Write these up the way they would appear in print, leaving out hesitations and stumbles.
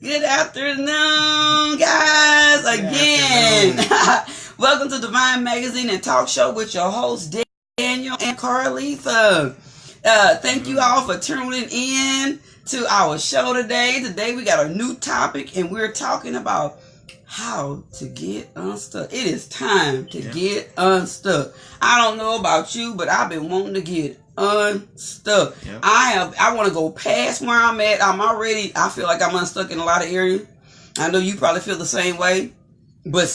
Good afternoon, guys. Again, welcome to Devine Magazine and Talk Show with your hosts, Daniel and Carleatha. Thank you all for tuning in to our show today. Today we got a new topic, and we're talking about how to get unstuck. It is time to get unstuck. I don't know about you, but I've been wanting to get unstuck. I want to go past where I'm at. I feel like I'm unstuck in a lot of areas. I know you probably feel the same way, but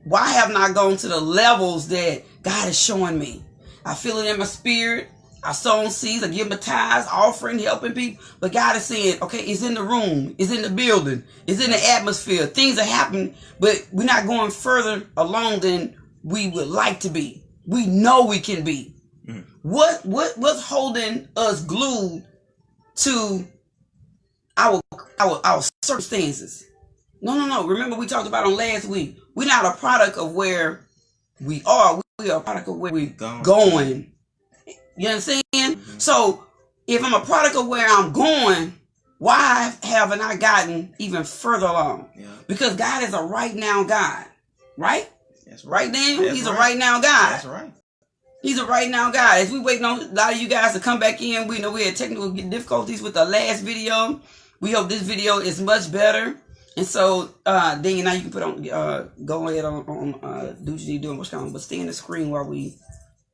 why haven't I gone to the levels that God is showing me? I feel it in my spirit. I sow seeds, I give my tithes, offering, helping people. But God is saying, okay, it's in the room, it's in the building, it's in the atmosphere. Things are happening, but we're not going further along than we would like to be. We know we can be. What's holding us glued to our circumstances? No. Remember we talked about on last week. We're not a product of where we are. We are a product of where we're going. You understand? So if I'm a product of where I'm going, why haven't I gotten even further along? Because God is a right now God. Right? That's right, Daniel? He's a right now God. That's right. He's a right now God. As we waiting on a lot of you guys to come back in, we know we had technical difficulties with the last video. We hope this video is much better. And so, Daniel, now you can put on, go ahead on do what you need to do, but stay in the screen while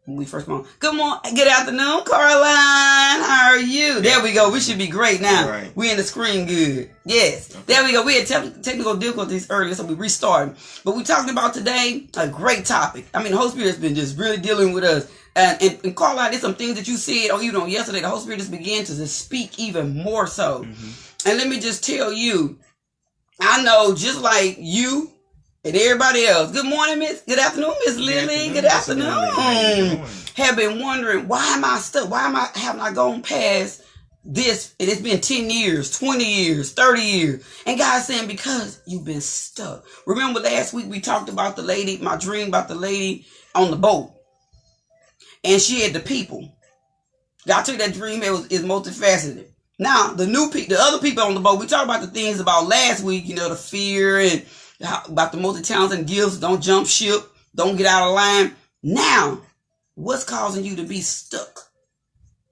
when we first come on. Good afternoon, Caroline. How are you? There we go. We should be great now. Right. We in the screen good. Yes. Okay. There we go. We had technical difficulties earlier, so we restarted. But we're talking about today a great topic. I mean, the Holy Spirit has been just really dealing with us. And Caroline, there's some things that you said even on yesterday. The Holy Spirit just began to just speak even more so. And let me just tell you, I know just like you and everybody else. Good morning, Good afternoon, Miss Lily. Good afternoon. Have been wondering, why am I stuck? Haven't I gone past this? And it's been 10 years, 20 years, 30 years. And God's saying, because you've been stuck. Remember last week we talked about my dream about the lady on the boat. And she had the people. God took that dream, it's multifaceted. Now, the other people on the boat, we talked about the things about last week, the fear and about the multi-talented gifts, don't jump ship, don't get out of line. Now, what's causing you to be stuck?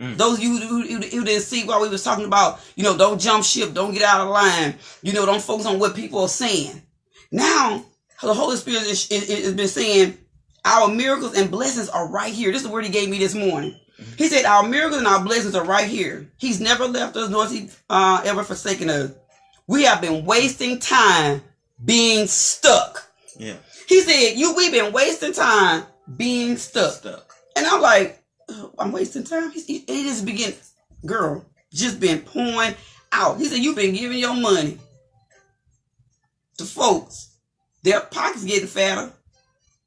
Those of you who didn't see while we was talking about, don't jump ship, don't get out of line, don't focus on what people are saying. Now, the Holy Spirit has been saying, our miracles and blessings are right here. This is the word he gave me this morning. He said, our miracles and our blessings are right here. He's never left us, nor has he ever forsaken us. We have been wasting time being stuck. Yeah. He said, we've been wasting time being stuck. And I'm like, I'm wasting time? It just began, girl, just been pouring out. He said, you've been giving your money to folks. Their pockets getting fatter,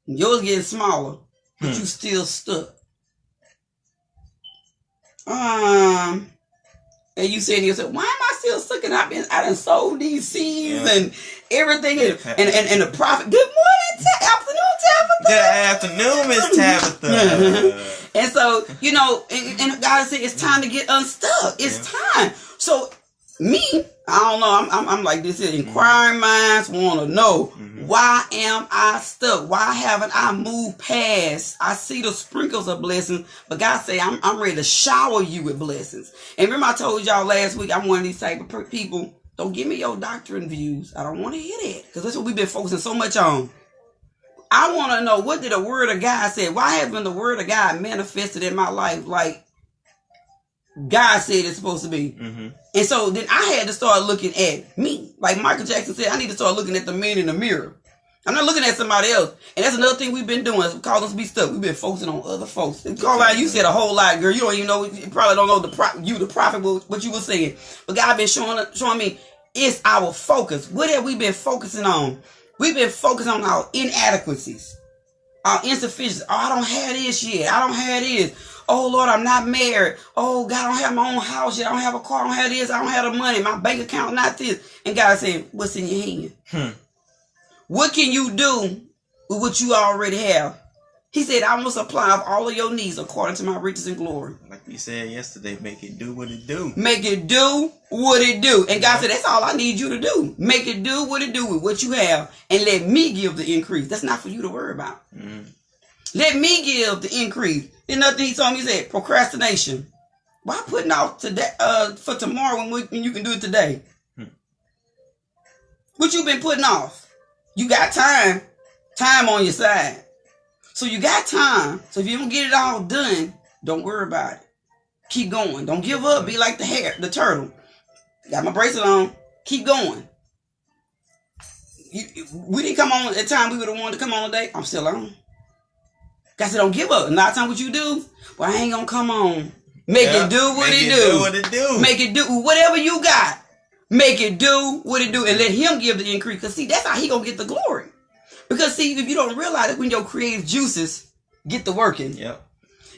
and yours getting smaller, but you still stuck. And you said to yourself, why am I still stuck? And I done sold these seeds and everything. And the prophet, good morning, afternoon, Tabitha. Good afternoon, Miss Tabitha. And so, and God said, it's time to get unstuck. It's time. So me, I don't know, I'm like this here. Inquiring minds want to know, why am I stuck? Why haven't I moved past? I see the sprinkles of blessings, but God say, I'm ready to shower you with blessings. And remember I told y'all last week, I'm one of these type of people, don't give me your doctrine views. I don't want to hear that, because that's what we've been focusing so much on. I want to know, what did the word of God say? Why haven't the word of God manifested in my life like God said it's supposed to be? And so then I had to start looking at me. Like Michael Jackson said, I need to start looking at the man in the mirror. I'm not looking at somebody else. And that's another thing we've been doing. It's causing us to be stuck. We've been focusing on other folks. Carleatha, you said a whole lot, girl. You don't even know. You probably don't know the prophet, what you were saying. But God been showing me it's our focus. What have we been focusing on? We've been focusing on our inadequacies, our insufficiency. Oh, I don't have this yet. I don't have this. Oh, Lord, I'm not married. Oh, God, I don't have my own house yet. I don't have a car. I don't have this. I don't have the money. My bank account, not this. And God saying, what's in your hand? What can you do with what you already have? He said, I will supply all of your needs according to my riches and glory. Like we said yesterday, make it do what it do. Make it do what it do. And God said, that's all I need you to do. Make it do what it do with what you have. And let me give the increase. That's not for you to worry about. Mm-hmm. Let me give the increase. Then another thing he told me, he said, procrastination. Why putting off today, for tomorrow when you can do it today? What you been putting off? You got time on your side. So you got time. So if you don't get it all done, don't worry about it. Keep going. Don't give up. Be like the turtle. Got my bracelet on. Keep going. We didn't come on at the time we would have wanted to come on today. I'm still on. God said, don't give up. And a lot of times what you do, well, I ain't going to come on. Make it do what it do. Make it do whatever you got. Make it do what it do. And let him give the increase. Because see, that's how he going to get the glory. Because see, if you don't realize it, when your creative juices get to working,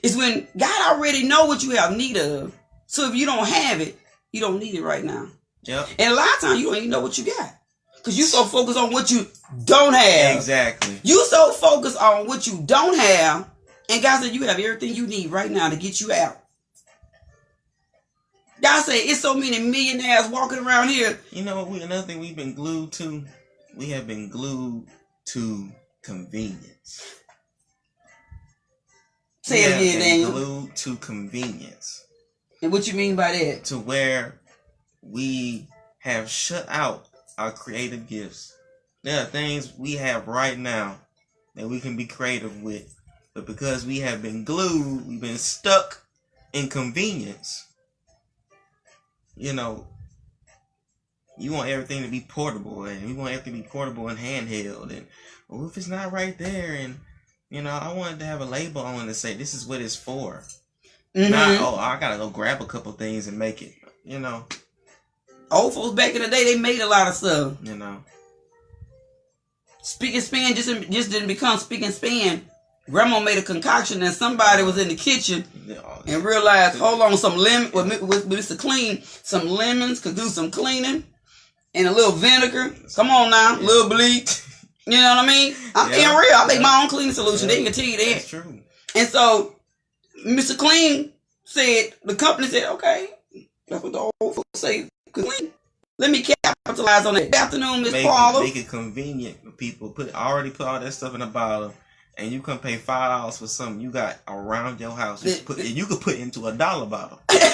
it's when God already know what you have need of. So if you don't have it, you don't need it right now. Yep. And a lot of times you don't even know what you got. Because you so focused on what you don't have. Exactly. You so focused on what you don't have. And God said you have everything you need right now to get you out. God said it's so many millionaires walking around here. You know what? Another thing we've been glued to. We have been glued to convenience. Say it again, Daniel. Glued to convenience. And what you mean by that? To where we have shut out our creative gifts. There are things we have right now that we can be creative with. But because we have been glued, we've been stuck in convenience. You know, you want everything to be portable, and you want everything to be portable and handheld, and well, if it's not right there, and you know, I wanted to have a label on to say this is what it's for. Mm-hmm. Not, I gotta go grab a couple things and make it. You know, old folks back in the day, they made a lot of stuff. You know, Speak and Span just didn't become Speak and Span. Grandma made a concoction, and somebody was in the kitchen and realized, hold on, some lemon with Mr. Clean, some lemons could do some cleaning. And a little vinegar. Come on now. A little bleach. You know what I mean? I'm being real. I make my own cleaning solution. They can tell you that. That's true. And so, Mr. Clean said, the company said, okay, that's what the old folks say. Clean. Let me capitalize on it. Good afternoon, Miss Paula. Make it convenient for people. Already put all that stuff in a bottle. And you can pay $5 for something you got around your house. You could put into $1 bottle. You know?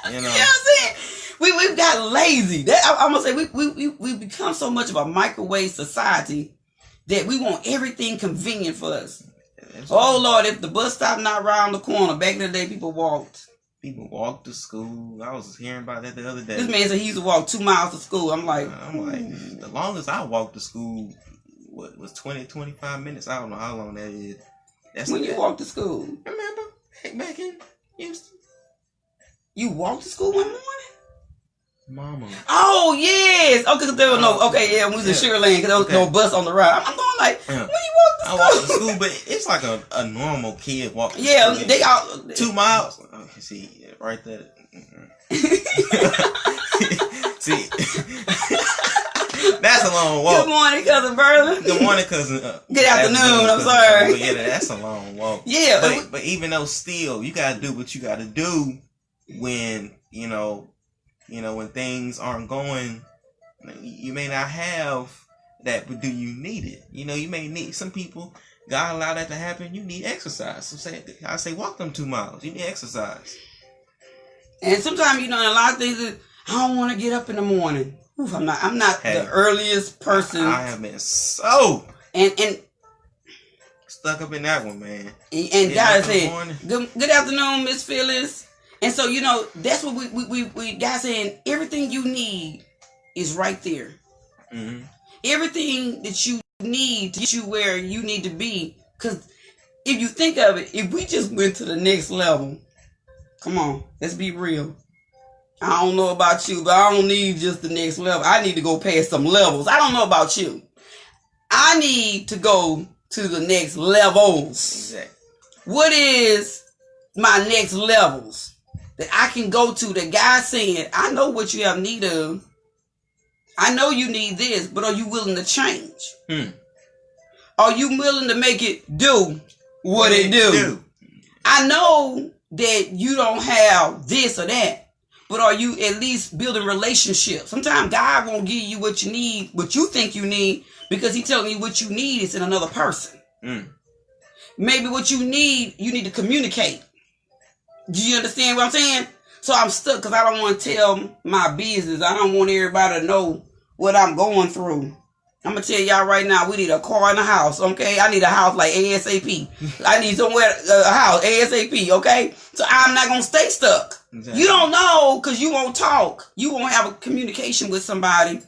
You know what I'm saying? We've got lazy. I'm gonna say we've become so much of a microwave society that we want everything convenient for us. Oh Lord, if the bus stop not around the corner, back in the day people walked. People walked to school. I was hearing about that the other day. This man said he used to walk 2 miles to school. I'm like, the longest I walked to school was 20, 25 minutes. I don't know how long that is. That's when you walked to school. Remember back in Houston? You walked to school one morning? Mama. Oh, yes. Okay, because there was when we was in Sugarland, because there was no bus on the route. I'm going like, when you walk to school? I walked to school, but it's like a normal kid walking to school. They all 2 miles. Oh, see, right there. See, that's a long walk. Good morning, Cousin Berlin. Good morning, Cousin. Good afternoon, I'm sorry. But yeah, that's a long walk. Yeah. But even though still, you got to do what you got to do when, you know, when things aren't going, you may not have that, but do you need it? You know, you may need, some people, God allow that to happen, you need exercise. So I say walk them 2 miles. You need exercise. And sometimes, in a lot of things, I don't want to get up in the morning. Oof, I'm not the earliest person. I have been so and stuck up in that one, man. And God said, good afternoon, Miss Phyllis. And so, that's what we God saying, everything you need is right there. Mm-hmm. Everything that you need to get you where you need to be. Because if you think of it, if we just went to the next level, come on, let's be real. I don't know about you, but I don't need just the next level. I need to go past some levels. I don't know about you. I need to go to the next levels. Exactly. What is my next levels that I can go to that God saying, I know what you have need of. I know you need this, but are you willing to change? are you willing to make it do what it do? I know that you don't have this or that, but are you at least building relationships? Sometimes God won't give you what you need, what you think you need, because He's telling you what you need is in another person. Maybe what you need to communicate. Do you understand what I'm saying? So I'm stuck because I don't want to tell my business. I don't want everybody to know what I'm going through. I'm going to tell y'all right now, we need a car and a house, okay? I need a house like ASAP. I need somewhere, a house ASAP, okay? So I'm not going to stay stuck. Exactly. You don't know because you won't talk. You won't have a communication with somebody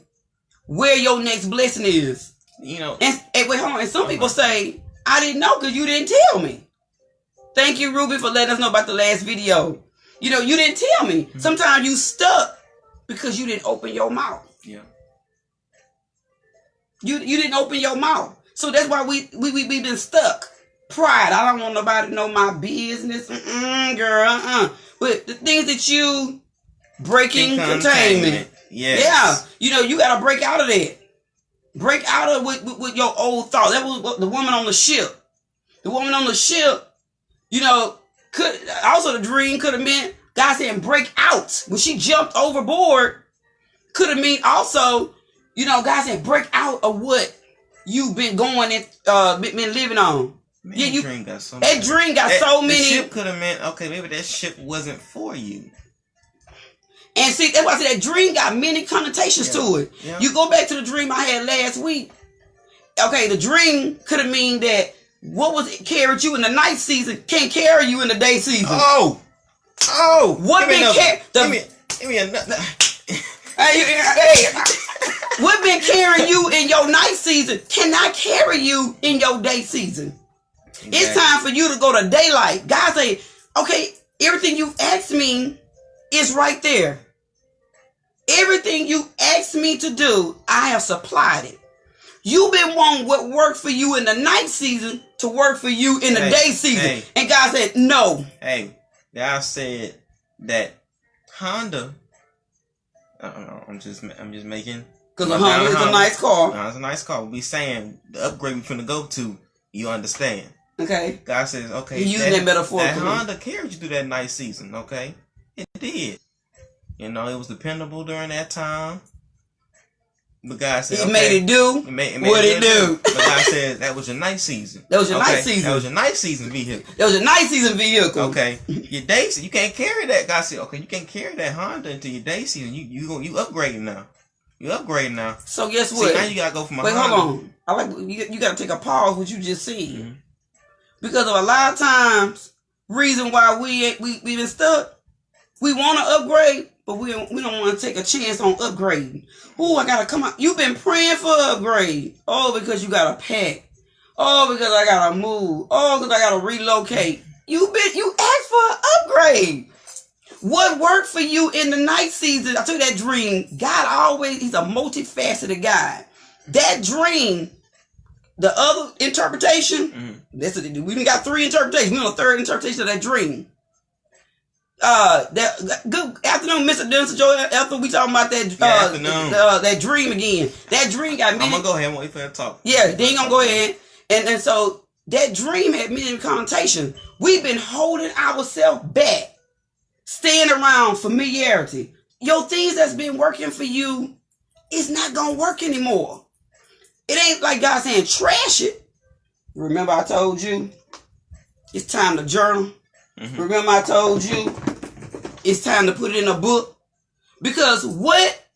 where your next blessing is. You know. And wait, hold on. And some people say, I didn't know because you didn't tell me. Thank you, Ruby, for letting us know about the last video. You know, you didn't tell me. Sometimes you stuck because you didn't open your mouth. Yeah. You didn't open your mouth. So that's why we've been stuck. Pride. I don't want nobody to know my business. Girl, But the things that you breaking containment. Yes. Yeah. You know, you got to break out of that. Break out of with your old thoughts. That was the woman on the ship. The woman on the ship, you know, the dream could have meant God saying break out. When she jumped overboard, could have meant also, you know, God said break out of what you've been been living on. Man, yeah, that dream got so many. The ship could have meant, okay, maybe that ship wasn't for you. And see, that's why I said that dream got many connotations to it. Yeah. You go back to the dream I had last week. Okay, the dream could have mean that what was it carried you in the night season can't carry you in the day season. Oh, what been carrying? Give me another. Hey, what been carrying you in your night season cannot carry you in your day season. Exactly. It's time for you to go to daylight. God say, okay, everything you asked me is right there. Everything you asked me to do, I have supplied it. You've been wanting what worked for you in the night season to work for you in the day season. And God said, no. Hey, God said that Honda, I'm just making. Because a Honda is a nice car. It's a nice car. We saying the upgrade we're finna go to, you understand. Okay. God says, okay. You using that metaphor. That Honda carried you through that night season, okay? It did. You know, it was dependable during that time. But God said, It made it do what it do. But God said, that was your night season. That was your night season. That was your night season vehicle. That was your night season vehicle. Okay. Your day season, you can't carry that. God said, okay, you can't carry that Honda into your day season. You upgrading now. You upgrading now. So guess what? See, now you gotta go from a Honda. Wait, hold on. I like you gotta take a pause what you just said. Mm-hmm. Because of a lot of times, reason why we been stuck, we want to upgrade, but we don't want to take a chance on upgrading. Oh, I gotta come out. You've been praying for upgrade. Oh, because you gotta pack. Oh, because I gotta move. Oh, because I gotta relocate. You asked for an upgrade. What worked for you in the night season? I took that dream. God he's a multifaceted God. That dream, the other interpretation, we done got 3 interpretations. We on the 3rd interpretation of that dream. Good afternoon, Mr. Dennis Joe. After we talking about that, that dream again. That dream got many. I'm gonna go ahead and wait for that talk. Yeah, then gonna go ahead. And so that dream had many connotations. We've been holding ourselves back, staying around familiarity. Your things that's been working for you is not gonna work anymore. It ain't like God saying trash it. Remember I told you it's time to journal. Mm-hmm. Remember I told you it's time to put it in a book, because what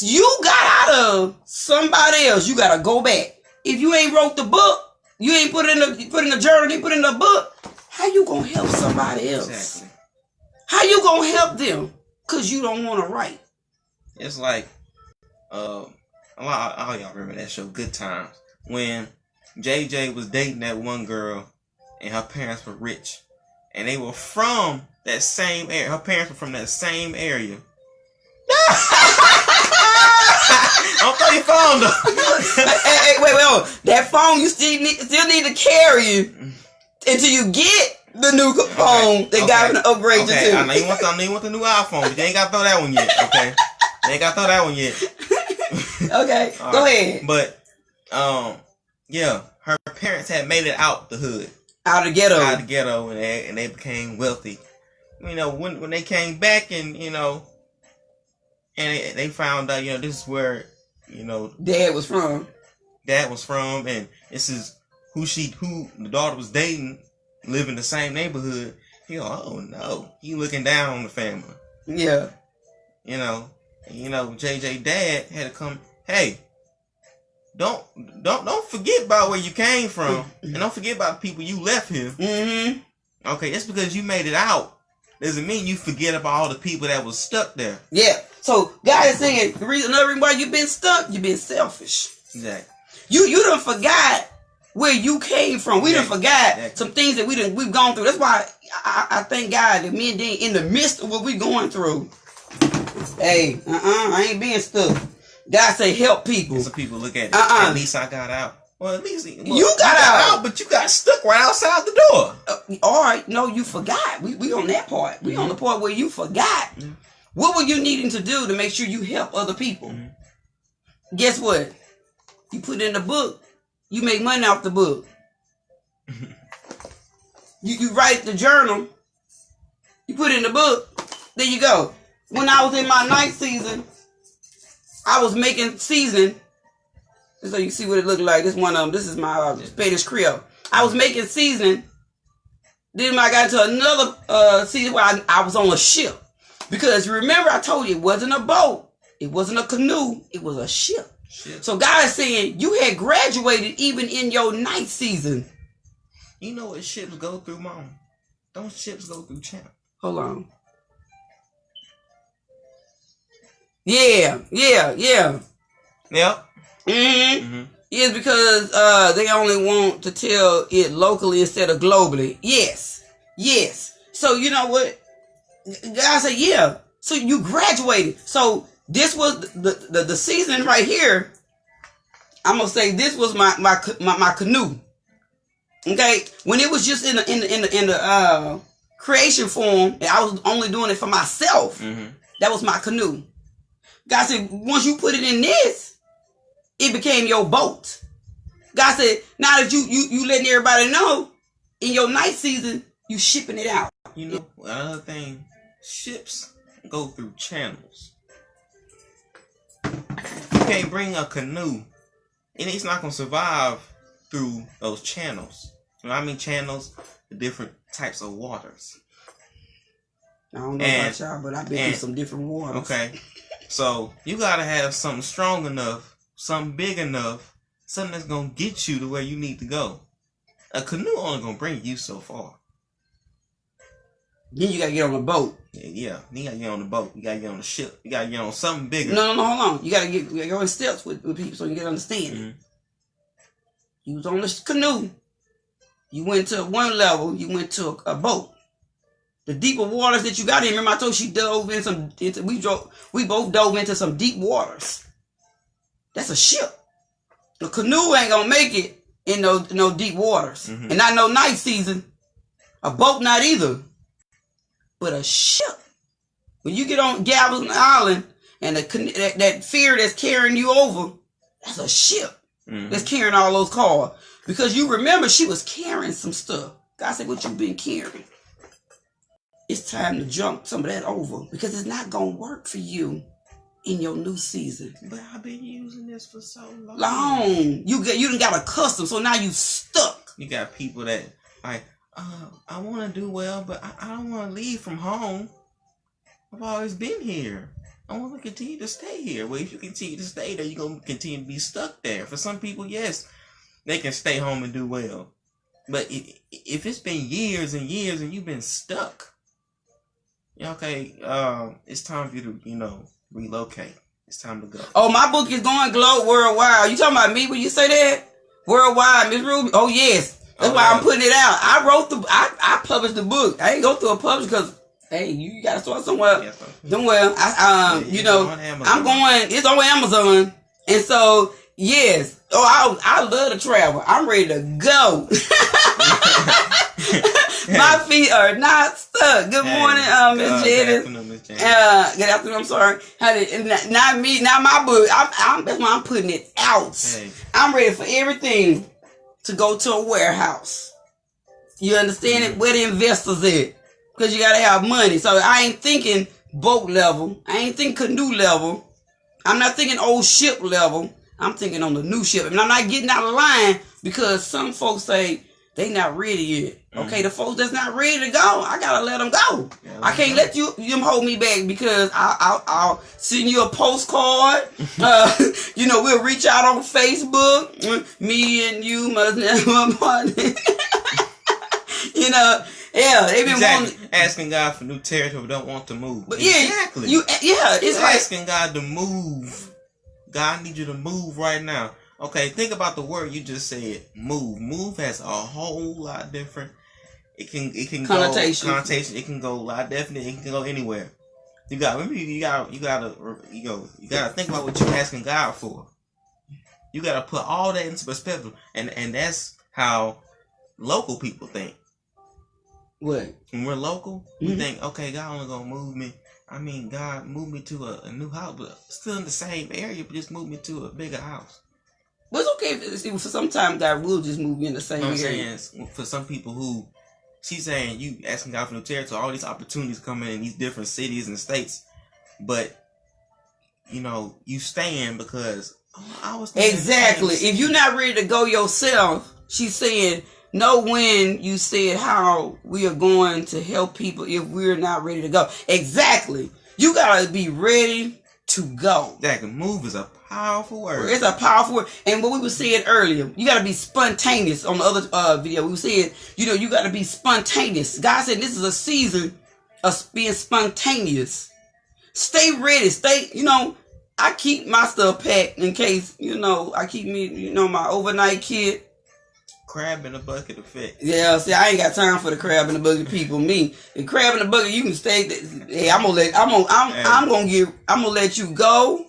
you got out of somebody else, you gotta go back. If you ain't wrote the book, you ain't put it in the journal, you put it in the book. How you gonna help somebody else? Exactly. How you gonna help them? Cause you don't want to write. It's like all y'all remember that show Good Times, when JJ was dating that one girl and her parents were rich. And they were from that same area. Her parents were from that same area. Don't throw your phone though. Hey, wait. That phone you still need to carry you until you get the new phone that got to upgrade you to. I know you want the new iPhone, but you ain't got to throw that one yet. Okay, you ain't got to throw that one yet. Okay, go ahead. But yeah, her parents had made it out the hood, out of the ghetto, and they became wealthy. You know, when they came back, and you know, and they found out, you know, this is where, you know, Dad was from, and this is who the daughter was dating, live in the same neighborhood. You know, oh no, he looking down on the family. Yeah. You know, JJ dad had to come. Hey, don't forget about where you came from, and don't forget about the people you left here. Mm-hmm. Okay, just because you made it out doesn't mean you forget about all the people that was stuck there. Yeah. So God is saying another reason why you've been stuck, you've been selfish. Exactly. You done forgot where you came from. We done forgot some things that we've gone through. That's why I thank God that me and Dan, in the midst of what we going through, hey, I ain't being stuck. God say help people. Some people look at it. At least I got out. Well, at least you got out, but you got stuck right outside the door. All right, no, you forgot. We on that part. We on the part where you forgot. Mm-hmm. What were you needing to do to make sure you help other people? Mm-hmm. Guess what? You put it in the book. You make money off the book. you write the journal. You put it in the book. There you go. When I was in my night season, I was making seasoning. So you see what it looked like. This one of them. This is my Spanish Creole. I was making seasoning. Then I got into another season where I was on a ship. Because you remember I told you it wasn't a boat. It wasn't a canoe. It was a ship. So God is saying you had graduated even in your night season. You know what ships go through, Mom? Don't ships go through channel? Hold on. Yeah. Yep. Mm-hmm. It's because they only want to tell it locally instead of globally. Yes. So you know what? God said, yeah. So you graduated. So this was the season right here. I'm gonna say this was my canoe. Okay, when it was just in the creation form, and I was only doing it for myself. Mm-hmm. That was my canoe. God said, once you put it in this, it became your boat. God said, now that you letting everybody know, in your night season, you shipping it out. You know, another thing, ships go through channels. You can't bring a canoe, and it's not gonna survive through those channels. You know what I mean? Channels, the different types of waters. I don't know about y'all, but I've been through some different waters. Okay. So you gotta have something strong enough, something big enough, something that's gonna get you to where you need to go. A canoe only gonna bring you so far. Then you gotta get on a boat. Yeah. Then you gotta get on the boat. You gotta get on the ship. You gotta get on something bigger. No, hold on. You gotta go in steps with people so you can understand. Mm-hmm. You was on the canoe. You went to one level. You went to a boat. The deeper waters that you got in. Remember I told you she dove in we both dove into some deep waters. That's a ship. The canoe ain't gonna make it in no deep waters. Mm-hmm. And not no night season. A boat not either. But a ship. When you get on Galveston Island and that fear that's carrying you over, that's a ship. Mm-hmm. That's carrying all those cars. Because you remember she was carrying some stuff. God said, what you been carrying? It's time to jump some of that over. Because it's not going to work for you in your new season. But I've been using this for so long. You done got accustomed, so now you stuck. You got people that like, I want to do well, but I don't want to leave from home. I've always been here. I want to continue to stay here. Well, if you continue to stay there, you're going to continue to be stuck there. For some people, yes, they can stay home and do well. But if it's been years and years and you've been stuck, okay, it's time for you to, relocate. It's time to go. Oh, my book is going globe worldwide. You talking about me when you say that? Worldwide, Miss Ruby? Oh, yes. That's why I'm putting it out. I published the book. I ain't go through a publisher because, hey, you got to start somewhere. Yes, somewhere. I'm going, it's on Amazon. And so, yes. Oh, I love to travel. I'm ready to go. My feet are not stuck. Good morning, Miss Janice. Good afternoon, I'm sorry. Not me, not my book. That's why I'm putting it out. Hey. I'm ready for everything. to go to a warehouse. You understand it? Where the investors at? Because you got to have money. So I ain't thinking boat level. I ain't thinking canoe level. I'm not thinking old ship level. I'm thinking on the new ship. And I'm not getting out of line because some folks say they not ready yet. Okay, the folks that's not ready to go, I got to let them go. Yeah, I can't let them hold me back because I'll send you a postcard. We'll reach out on Facebook. Me and you must never part. Yeah, they've been asking God for new territory, don't want to move. But exactly. It's like asking God to move. God, I need you to move right now. Okay, think about the word you just said. Move. Move has a whole lot different. It can connotation. It can go a lot definite. It can go anywhere. You gotta think about what you're asking God for. You gotta put all that into perspective, and that's how local people think. What? When we're local, we think, okay, God only gonna move me. I mean, God moved me to a new house, but still in the same area, but just move me to a bigger house. Well, it's okay for sometimes God will just move you in the same area. I'm saying for some people who, she's saying you asking God for new territory, all these opportunities coming in these different cities and states, but you staying because I was exactly. If you're not ready to go yourself, she's saying. Know when you said how we are going to help people if we're not ready to go. Exactly. You got to be ready to go. Exactly. Move is a powerful word. It's a powerful word. And what we were saying earlier, you got to be spontaneous. On the other video, we said, you got to be spontaneous. God said this is a season of being spontaneous. Stay ready. I keep my stuff packed in case, I keep my overnight kit. Crab in a bucket effect. Yeah, see, I ain't got time for the crab in the bucket people. Me, the crab in the bucket, you can stay. Hey, I'm gonna let you go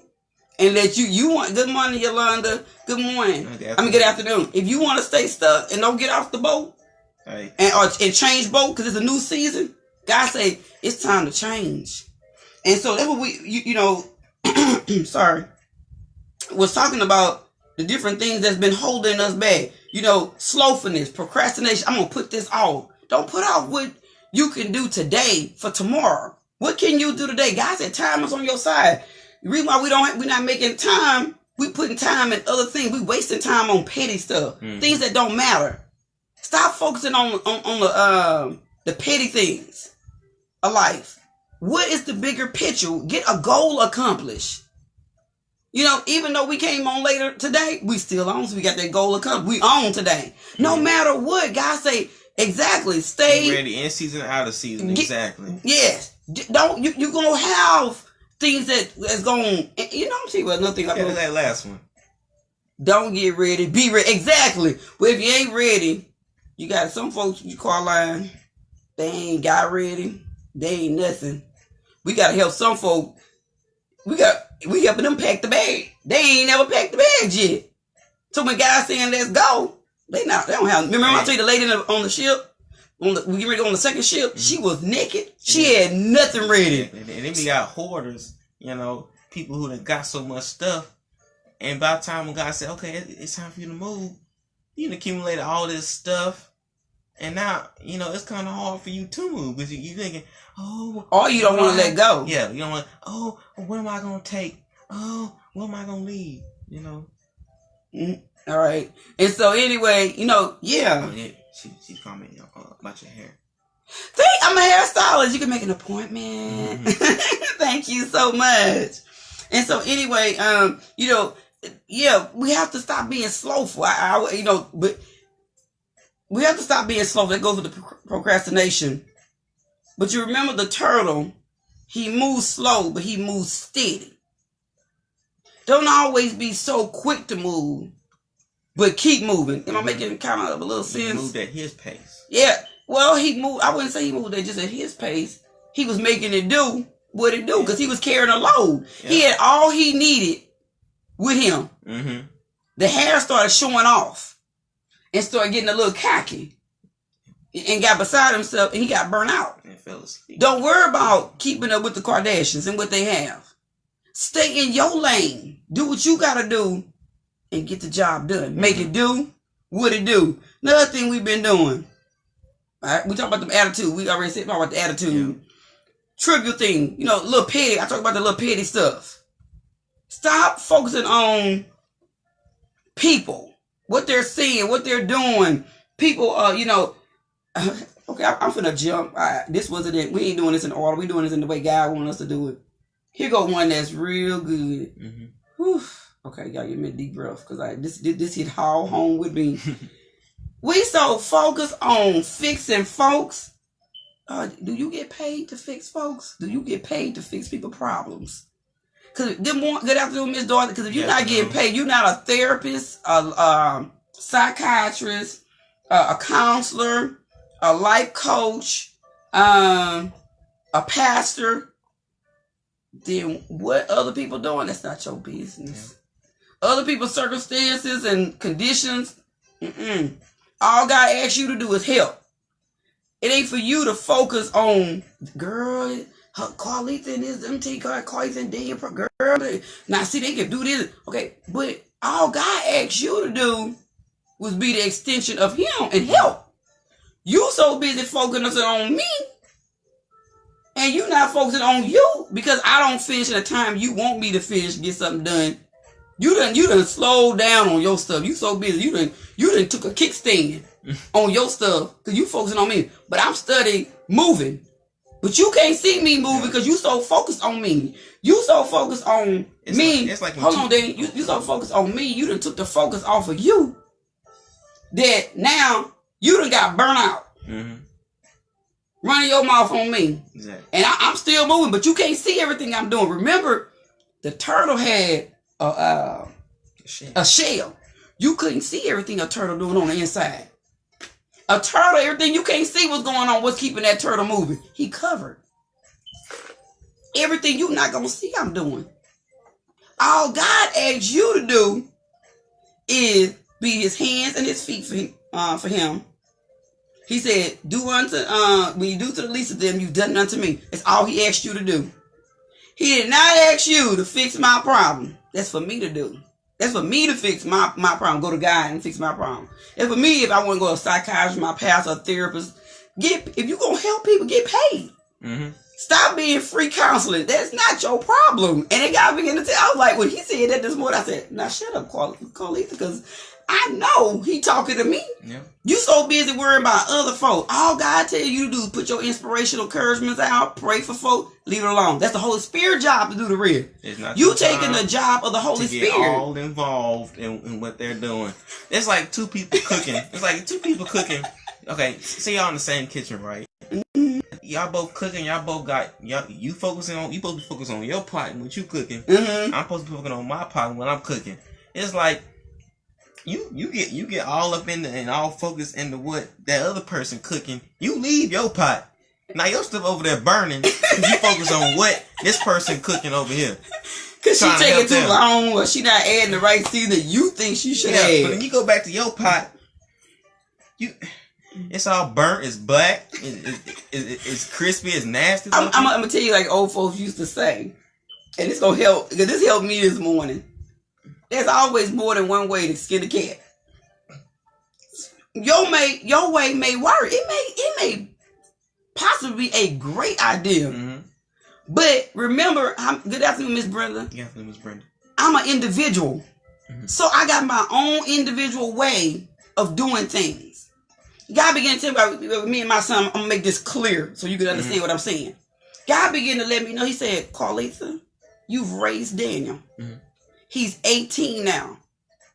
and let you want. Good morning, Yolanda. Good morning. Good afternoon. If you want to stay stuck and don't get off the boat, and change boat because it's a new season, God say it's time to change. And so that's what we, sorry, was talking about the different things that's been holding us back. Slothfulness, procrastination. I'm going to put this off. Don't put off what you can do today for tomorrow. What can you do today? God said time is on your side. The reason why we're not making time, we putting time in other things. We wasting time on petty stuff. Things that don't matter. Stop focusing on the petty things of life. What is the bigger picture? Get a goal accomplished. Even though we came on later today, we still on. So we got that goal accomplished. We on today. No matter what, God say, exactly. Stay ready in season, out of season. Exactly. Yes. Don't you gonna have things that's going. I'm saying nothing like that last one. Don't get ready. Be ready. Exactly. Well, if you ain't ready, you got some folks you call line. They ain't got ready. They ain't nothing. We gotta help some folks. We helping them pack the bag. They ain't never packed the bags yet. So when guys saying let's go, they don't have. Remember I told you the lady on the ship, we get ready on the second ship. She was naked. She had nothing ready. And then we got hoarders. People who done got so much stuff. And by the time when God said, okay, it's time for you to move, you done accumulated all this stuff. And now, it's kind of hard for you to move because you thinking, or you don't want to let go. Yeah, you don't want, what am I going to take? What am I going to leave? All right. And so anyway, yeah. She's commenting about your hair. I'm a hairstylist. You can make an appointment. Thank you so much. And so anyway, yeah, we have to stop being slowful. But we have to stop being slowful. That goes with the procrastination. But you remember the turtle, he moves slow, but he moves steady. Don't always be so quick to move, but keep moving. Am I making kind of a little sense? He moved at his pace. Yeah. Well, he moved. I wouldn't say he moved at just at his pace. He was making it do what it do because he was carrying a load. Yeah. He had all he needed with him. Mm-hmm. The hair started showing off and started getting a little cocky and got beside himself and he got burnt out. And fell asleep. Don't worry about keeping up with the Kardashians and what they have. Stay in your lane. Do what you got to do and get the job done. Mm-hmm. Make it do what it do. Another thing we've been doing. All right, we talk about the attitude. We already said about the attitude. Yeah. Trivial thing, little petty. I talk about the little petty stuff. Stop focusing on people, what they're seeing, what they're doing. People, okay, I'm finna jump. This wasn't it. We ain't doing this in order. We doing this in the way God wants us to do it. Here go one that's real good. Mm-hmm. Whew. Okay, y'all give me a deep breath because this hit all home with me. We so focused on fixing folks. Do you get paid to fix folks? Do you get paid to fix people's problems? Because good afternoon, Miss Dorothy. Because if you're not getting paid, you're not a therapist, a psychiatrist, a counselor, a life coach, a pastor. Then what other people doing? That's not your business. Yeah. Other people's circumstances and conditions. All God asks you to do is help. It ain't for you to focus on, girl, Carleatha and his MT card, Carleatha and Daniel, girl. Now, see, they can do this. Okay, but all God asked you to do was be the extension of him and help. You so busy focusing on me, and you not focusing on you because I don't finish at the time you want me to finish, get something done. You done slowed down on your stuff. You so busy. You done took a kickstand on your stuff because you focusing on me. But I'm studying moving. But you can't see me moving because you so focused on me. You so focused on me. Hold on, Dan. You so focused on me. You done took the focus off of you. That now you done got burnt out. Mm-hmm. Running your mouth on me. Exactly. And I'm still moving, but you can't see everything I'm doing. Remember, the turtle had a shell. You couldn't see everything a turtle doing on the inside. A turtle, everything you can't see what's going on, what's keeping that turtle moving. He covered. Everything you not going to see I'm doing. All God asks you to do is be his hands and his feet for him. He said, when you do to the least of them, you've done unto me. That's all he asked you to do. He did not ask you to fix my problem. That's for me to do. That's for me to fix my problem. Go to God and fix my problem. It's for me if I want to go to a psychiatrist, my pastor, a therapist. If you're going to help people, get paid. Mm-hmm. Stop being free counseling. That's not your problem. And it got me in the I was like, when he said that this morning, I said, now shut up, Carleatha, because I know he talking to me. Yeah. You so busy worrying about other folk. All God tell you to do is put your inspirational encouragements out, pray for folk, leave it alone. That's the Holy Spirit job to do the real. You taking the job of the Holy Spirit. All involved in what they're doing. It's like two people cooking. Okay, say y'all in the same kitchen, right? Mm-hmm. Y'all both cooking. Y'all both got you supposed to be focusing on your pot and what you cooking. Mm-hmm. I'm supposed to be focusing on my pot when I'm cooking. It's like you get all up in and all focused into what that other person cooking. You leave your pot. Now your stuff over there burning. You focus on what this person cooking over here. Cause she taking too long, or she not adding the right season you think she should add. But when you go back to your pot, it's all burnt. It's black. It's crispy. It's nasty. I'm gonna tell you like old folks used to say, and it's gonna help because this helped me this morning. There's always more than one way to skin a cat. Your way may work. It may possibly be a great idea. Mm-hmm. But remember, good afternoon, Miss Brenda. Good afternoon, Miss Brenda. I'm an individual. Mm-hmm. So I got my own individual way of doing things. God began to tell me, me and my son, I'm going to make this clear so you can understand what I'm saying. God began to let me know. He said, Carleatha, you've raised Daniel. Mm-hmm. He's 18 now.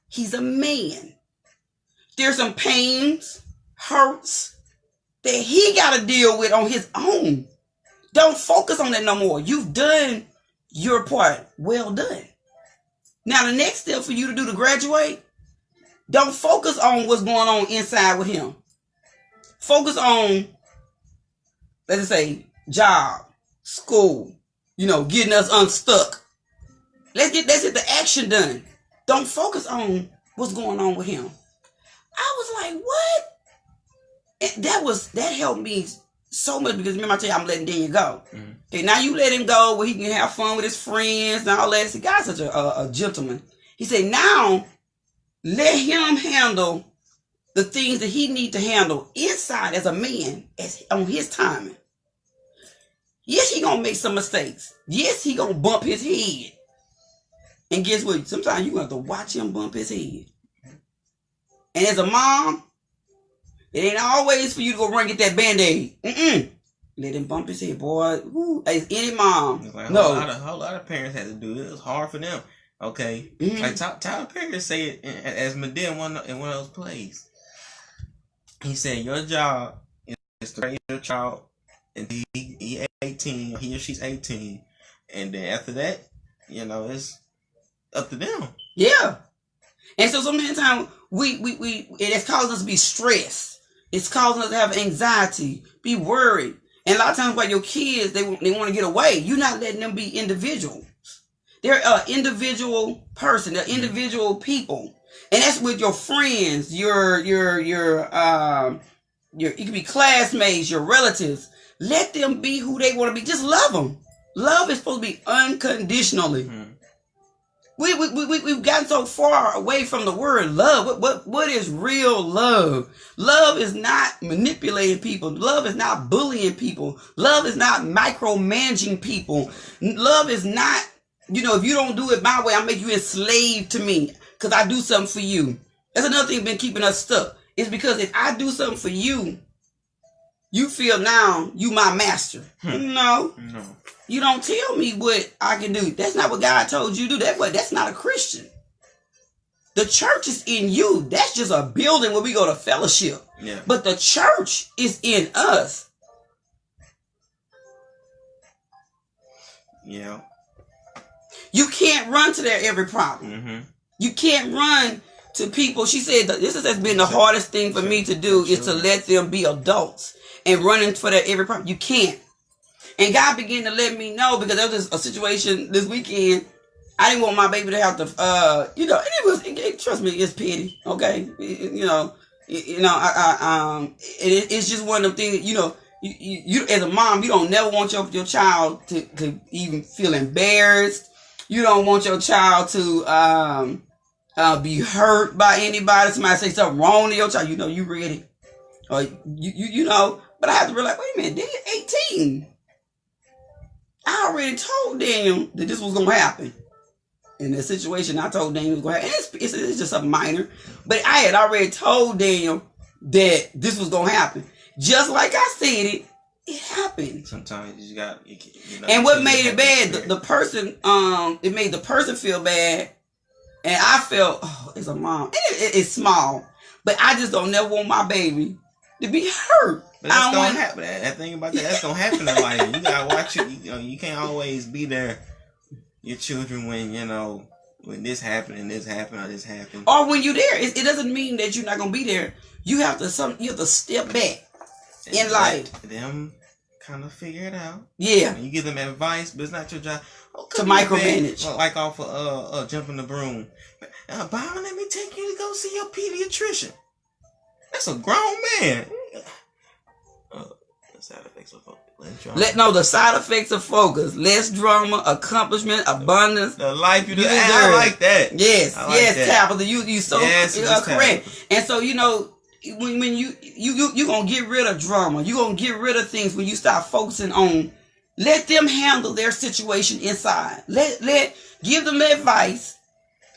He's a man. There's some pains, hurts that he got to deal with on his own. Don't focus on that no more. You've done your part. Well done. Now the next step for you to do to graduate, don't focus on what's going on inside with him. Focus on, let's say, job, school, getting us unstuck. Let's get the action done. Don't focus on what's going on with him. I was like, what? And that helped me so much because remember I tell you I'm letting Daniel go. Mm-hmm. Okay, now you let him go where he can have fun with his friends and all that. See, God's such a gentleman. He said, now let him handle the things that he need to handle inside as a man on his timing. Yes, he gonna make some mistakes. Yes, he gonna bump his head. And guess what? Sometimes you have to watch him bump his head. And as a mom, it ain't always for you to go run and get that Band-Aid. Let him bump his head, boy. Woo. As any mom. Like no. A whole lot of parents had to do it. It was hard for them. Okay. Like Tyler Perry said as Medea in one of those plays. He said, your job is to raise your child until he 18, he or she's 18. And then after that, it's up to them. Yeah. And so many times it's causing us to be stressed. It's causing us to have anxiety, be worried. And a lot of times by your kids, they want to get away. You're not letting them be individuals. They're an individual person. They're individual people. And that's with your friends, your it could be classmates, your relatives. Let them be who they want to be. Just love them. Love is supposed to be unconditionally. We've gotten so far away from the word love. What is real love? Love is not manipulating people. Love is not bullying people. Love is not micromanaging people. Love is not, if you don't do it my way, I'll make you enslaved to me because I do something for you. That's another thing been keeping us stuck. It's because if I do something for you, you feel now you my master. No. You don't tell me what I can do. That's not what God told you to do. That's not a Christian. The church is in you. That's just a building where we go to fellowship. Yeah. But the church is in us. Yeah. You can't run to their every problem. You can't run to people. She said this has been the hardest thing for me to do is to let them be adults and running for their every problem. You can't. And God began to let me know because there was a situation this weekend. I didn't want my baby to have to, and trust me, it's petty. Okay. It's just one of them things, you as a mom, you don't never want your child to even feel embarrassed. You don't want your child to, be hurt by anybody. Somebody say something wrong to your child. You ready. Or but I have to realize, wait a minute, they're 18. I already told Daniel that this was going to happen. In the situation, I told Daniel it was going to happen. It's just a minor. But I had already told Daniel that this was going to happen. Just like I said it happened. Sometimes you got... and what made it bad, the person, it made the person feel bad. And I felt, it's a mom. It's small. But I just don't never want my baby to be hurt. But that's gonna happen. That thing about that's gonna happen in life. You gotta watch it. You can't always be there. Your children when when this happened and this happened or this happened. Or when you're there, it doesn't mean that you're not gonna be there. You have to step back in life. Them kind of figure it out. Yeah. And you give them advice, but it's not your job to micromanage. Like off of jumping the broom. Byron, let me take you to go see your pediatrician. That's a grown man. The side effects of focus. The side effects of focus. Less drama, accomplishment, abundance. The life you deserve. I like that. Yes, like that. Tabitha, you so correct. Tabitha. And so when you gonna get rid of drama, you gonna get rid of things when you start focusing on. Let them handle their situation inside. Give them advice.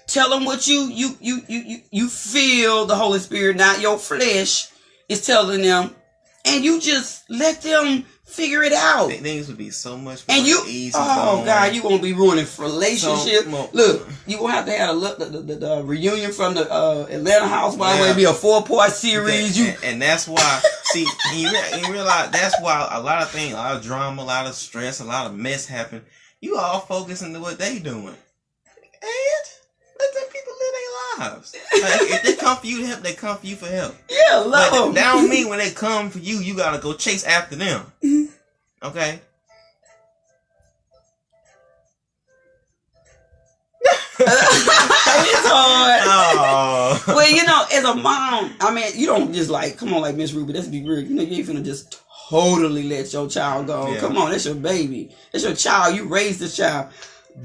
Tell them what you feel the Holy Spirit, not your flesh, is telling them. And you just let them figure it out. Things would be so much more easy. Oh, God, you're going to be ruining relationships. Look, you're going to have the reunion from the Atlanta Housewives. It's going to be a 4-part series. And that's why, see, you realize that's why a lot of things, a lot of drama, a lot of stress, a lot of mess happen. You all focusing on what they doing. And let them people live their lives. Like, if they come for you to help, they come for you for help. Yeah, love them. That don't mean when they come for you, you gotta go chase after them. Okay? It's hard. Oh. Well, as a mom, I mean, you don't just come on, like Miss Ruby, let's be real. You ain't finna just totally let your child go. Yeah. Come on, that's your baby. That's your child. You raised the child.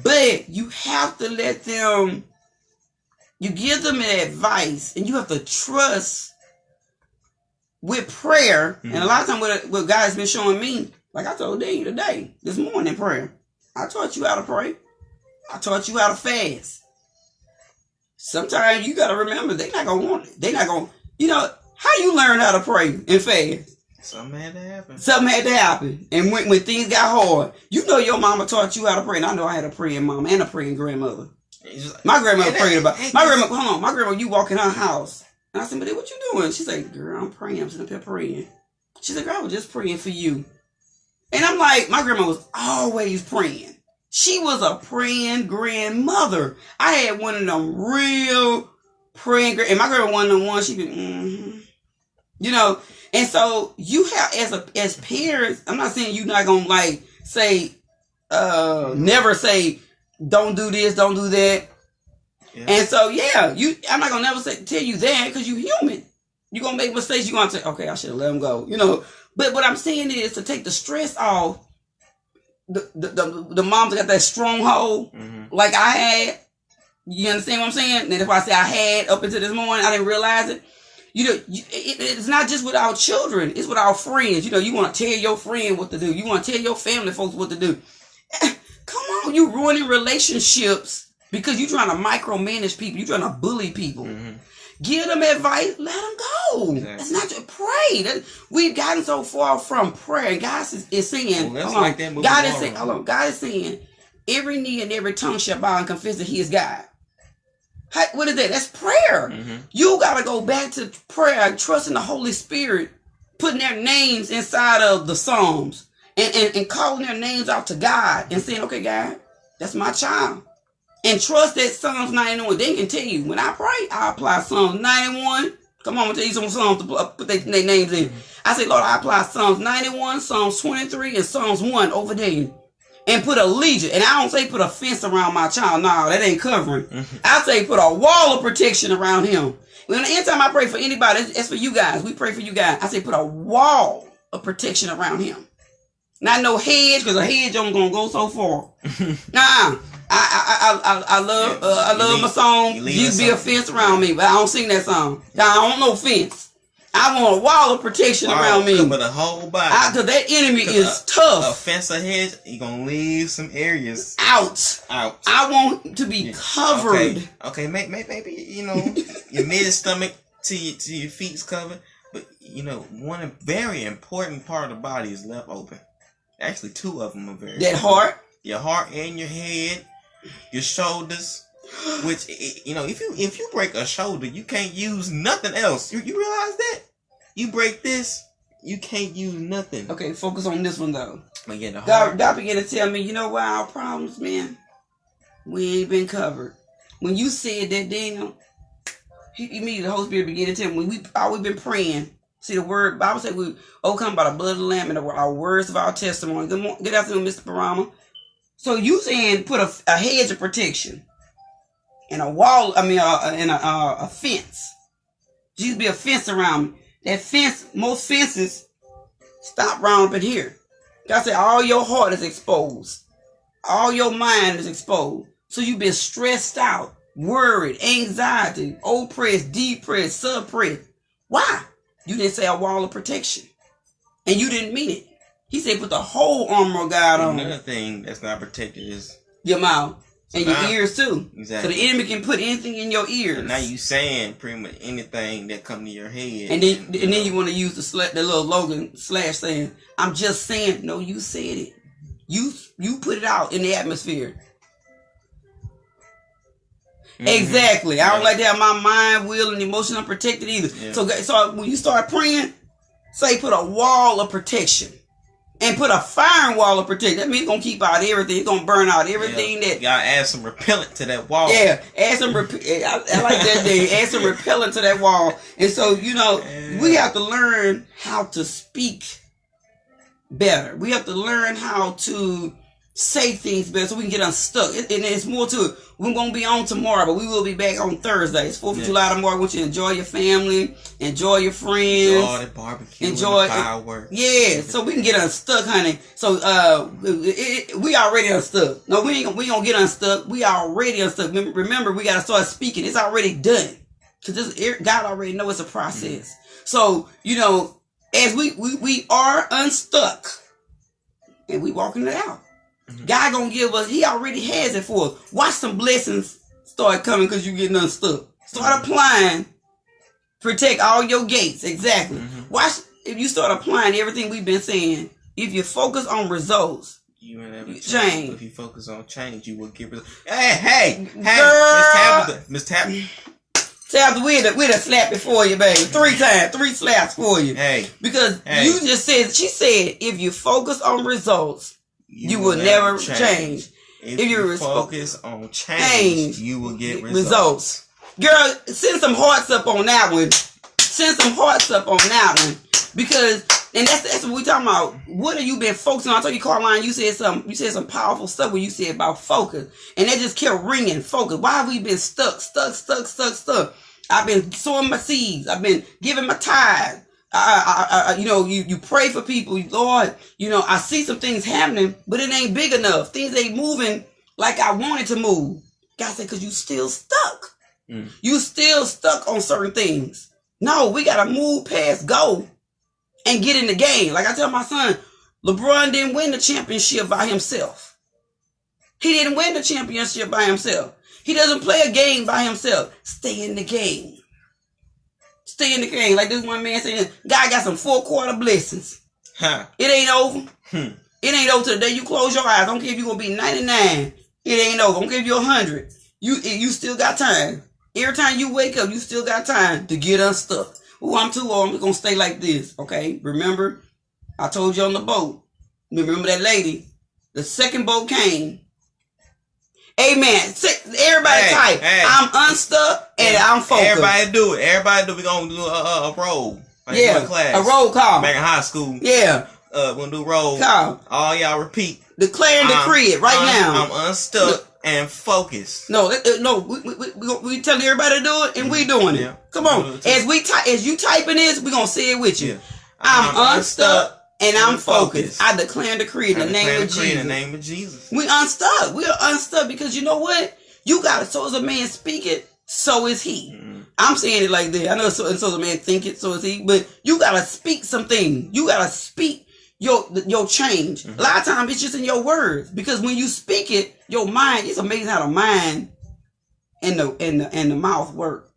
But you have to let them, you give them advice, and you have to trust with prayer, and a lot of times what God has been showing me, like I told Daniel today, this morning in prayer, I taught you how to pray. I taught you how to fast. Sometimes you got to remember, they're not going to want it. They're not going to, how you learn how to pray and fast? Something had to happen. Something had to happen. And when things got hard, your mama taught you how to pray. And I know I had a praying mom and a praying grandmother. My grandmother prayed about, my grandma, you walk in her house. And I said, but what you doing? She said, girl, I'm praying. I'm sitting up here praying. She said, girl, I was just praying for you. And I'm like, my grandma was always praying. She was a praying grandmother. I had one of them real praying, and my grandma one of them ones, she be, and so you have, as parents, I'm not saying you're not going to say, never say, don't do this, don't do that. Yeah. And so, I'm not going to never tell you that because you're human. You're going to make mistakes. You're going to say, okay, I should have let them go, But what I'm saying is to take the stress off. The moms got that stronghold like I had. You understand what I'm saying? And if I say I had up until this morning, I didn't realize it. It's not just with our children. It's with our friends. You want to tell your friend what to do. You want to tell your family folks what to do. Come on, you ruining relationships because you're trying to micromanage people. You're trying to bully people. Give them advice. Let them go. Exactly. That's not just pray. We've gotten so far from prayer. And God is saying, God is saying, every knee and every tongue shall bow and confess that He is God. What is that? That's prayer. You got to go back to prayer, trusting the Holy Spirit, putting their names inside of the Psalms and calling their names out to God and saying, okay, God, that's my child. And trust that Psalms 91, they can tell you, when I pray, I apply Psalms 91. Come on, I'm going to tell you some Psalms to put their names in. I say, Lord, I apply Psalms 91, Psalms 23, and Psalms 1 over there. And put a legion. And I don't say put a fence around my child. No, that ain't covering. I say put a wall of protection around him. When anytime I pray for anybody, it's for you guys. We pray for you guys. I say put a wall of protection around him. Not no hedge, because a hedge only going to go so far. Nah. I love my song. Used to be a fence around me, but I don't sing that song. I don't know fence. I want a wall of protection around me. But the whole body. Because that enemy is tough. A fence or hedge, you're going to leave some areas out. I want to be covered. Okay, maybe your mid-stomach to your feet's covered. But, one very important part of the body is left open. Actually, two of them are very important. Heart? Your heart and your head. Your shoulders, which if you break a shoulder, you can't use nothing else. You realize that? You break this, you can't use nothing. Okay, focus on this one though. God began to tell me, why our problems, man? We ain't been covered. When you said that, Daniel, immediately the Holy Spirit began to tell me, we've always been praying. See the word, Bible said we overcome by the blood of the Lamb and our words of our testimony. Good afternoon, Mr. Parama. So you saying put a hedge of protection and a wall, and a fence. Jesus be a fence around me. That fence, most fences stop round up in here. God said all your heart is exposed. All your mind is exposed. So you've been stressed out, worried, anxiety, oppressed, depressed, suppressed. Why? You didn't say a wall of protection. And you didn't mean it. He said put the whole armor of God on. Another thing that's not protected is your mouth and your ears too. Exactly. So the enemy can put anything in your ears. And now you saying pretty much anything that come to your head. And then you want to use the little Logan / saying, I'm just saying. No, you said it. You put it out in the atmosphere. Exactly. I don't like to have my mind, will, and emotion unprotected either. Yeah. So when you start praying, say put a wall of protection. And put a firing wall of protection. That means it's going to keep out everything. It's going to burn out everything that... You got to add some repellent to that wall. Yeah. Add some... I like that thing. Add some repellent to that wall. And so, we have to learn how to speak better. We have to learn how to say things better so we can get unstuck. And there's more to it. We're going to be on tomorrow, but we will be back on Thursday. It's 4th of July tomorrow. I want you to enjoy your family, enjoy your friends. Enjoy the barbecue, enjoy the fireworks. Yeah, so we can get unstuck, honey. So we already unstuck. No, we ain't gonna get unstuck. We already unstuck. Remember, we got to start speaking. It's already done. Because God already knows it's a process. So, you know, as we are unstuck and we walking it out. God gonna give us, he already has it for us. Watch some blessings start coming because you're getting unstuck. Start applying. Protect all your gates. Exactly. Watch, if you start applying everything we've been saying, if you focus on results, you will never change. If you focus on change, you will get results. Hey, girl. Miss Tabitha. Tabitha, we'd have slapped it for you, baby. 3 times, 3 slaps for you. Hey. Because you just said, she said, if you focus on results, you will never change. If you focus on change, you will get results. Girl, send some hearts up on that one. Send some hearts up on that one. Because, and that's what we talking about. What have you been focusing on? I told you, Carleigh, you said some powerful stuff when you said about focus. And that just kept ringing, focus. Why have we been stuck? I've been sowing my seeds. I've been giving my tithe. You know, you pray for people. Lord, you know, I see some things happening, but it ain't big enough. Things ain't moving like I wanted to move. God said, because you still stuck. You still stuck on certain things. No, we got to move past go and get in the game. Like I tell my son, LeBron didn't win the championship by himself. He didn't win the championship by himself. He doesn't play a game by himself. Stay in the game. Stay in the game. Like this one man saying, God got some 4-quarter blessings. It ain't over. It ain't over till the day you close your eyes. I don't care if you're going to be 99. It ain't over. I don't care if you're 100. You still got time. Every time you wake up, you still got time to get unstuck. Oh, I'm too old. I'm going to stay like this. Okay? Remember, I told you on the boat. Remember that lady? The second boat came. Amen. Everybody type. I'm unstuck and I'm focused. Everybody do it. We're going to do a roll. Like a roll call. Back in high school. Yeah. We're going to do roll. Call. All y'all repeat. Declare and decree it right now. I'm unstuck and focused. No, we telling everybody to do it and we doing it. Come on. As you typing this, we're going to say it with you. I'm unstuck. And I'm focused. I declare and decree in the name of Jesus. In the name of Jesus. We unstuck. We are unstuck because you know what? You got it. So as a man speak it, so is he. I'm saying it like that. I know so as a man think it, so is he. But you got to speak something. You got to speak your change. A lot of times it's just in your words. Because when you speak it, your mind, it's amazing how the mind and the mouth work.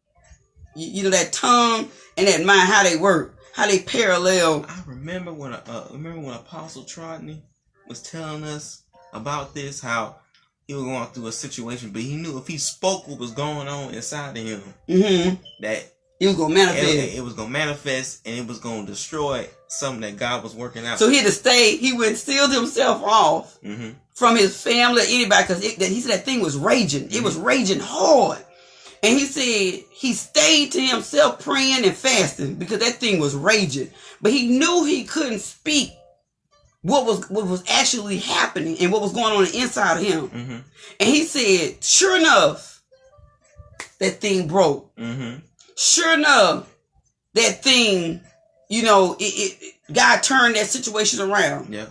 You know, that tongue and that mind, how they work. How they parallel. I remember when Apostle Trotney was telling us about this, how he was going through a situation, but he knew if he spoke what was going on inside of him, that it was going to manifest. It was going to manifest, and it was going to destroy something that God was working out. So he had to stay. He went sealed himself off from his family or anybody because he said that thing was raging. It was raging hard. And he said he stayed to himself praying and fasting because that thing was raging. But he knew he couldn't speak what was actually happening and what was going on inside of him. And he said, sure enough, that thing broke. Sure enough, that thing, you know, God turned that situation around. Yeah.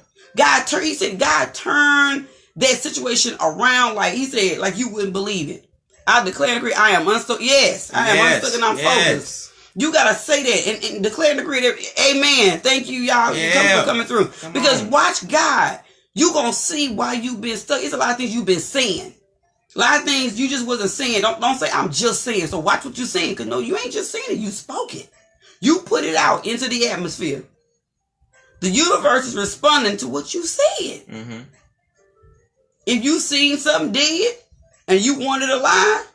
He said God turned that situation around like you wouldn't believe it. I declare and decree, I am unstuck. Yes, I am unstuck and I'm focused. You got to say that and declare and decree that. Amen. Thank you, y'all, for coming through. Because watch God. You going to see why you've been stuck. It's a lot of things you've been saying. A lot of things you just wasn't saying. Don't say, I'm just saying. So watch what you're saying. Because no, you ain't just saying it. You spoke it. You put it out into the atmosphere. The universe is responding to what you said. If you seen something dead, and you wanted a lie,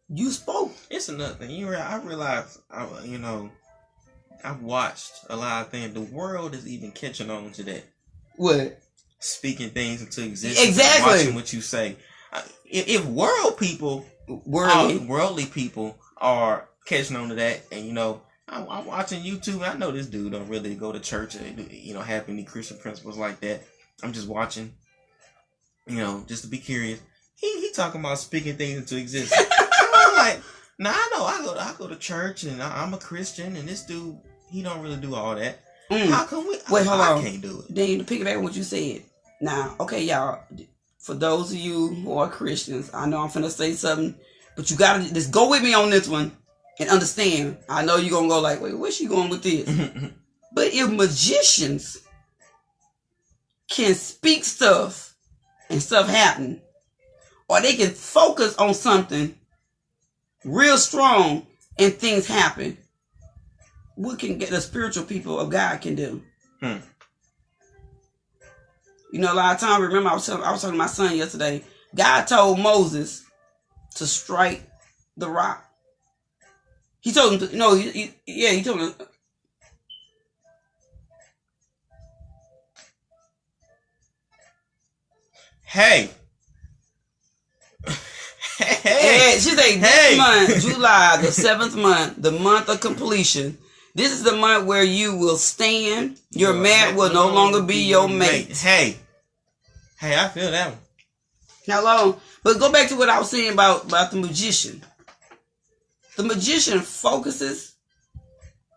you spoke. It's another thing. I realized, I've watched a lot of things. The world is even catching on to that. What? Speaking things into existence. Exactly. Watching what you say. If worldly people are catching on to that, and I'm watching YouTube, and I know this dude don't really go to church, or, have any Christian principles like that. I'm just watching, just to be curious. He talking about speaking things into existence. I'm like, I know I go to church and I'm a Christian, and this dude, he don't really do all that. How come hold on. I can't do it. Then to piggyback on what you said. Now, okay, y'all, for those of you who are Christians, I know I'm finna say something, but you gotta just go with me on this one. and understand. I know you're going to go like, wait, where's she going with this? But if magicians can speak stuff and stuff happen, or they can focus on something real strong and things happen, what can get the spiritual people of God can do? You know, a lot of times, remember I was talking to my son yesterday. God told Moses to strike the rock. He told him to, he told him. Hey. Hey. She said this month, July, the 7th month, the month of completion. This is the month where you will stand. Your mat will no longer be your mate. Hey, I feel that one. Hello. But go back to what I was saying about the magician. The magician focuses.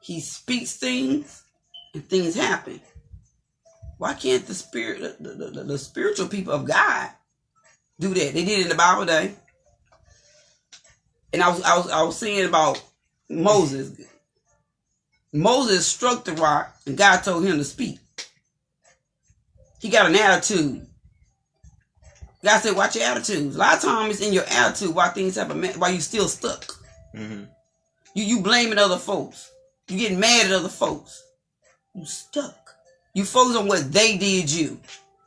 He speaks things, and things happen. Why can't the spiritual people of God do that? They did it in the Bible day. And I was saying about Moses. Moses struck the rock, and God told him to speak. He got an attitude. God said, watch your attitudes. A lot of times it's in your attitude why things happen, why you still stuck. Mm-hmm. You blaming other folks. You getting mad at other folks. You stuck. You focus on what they did you.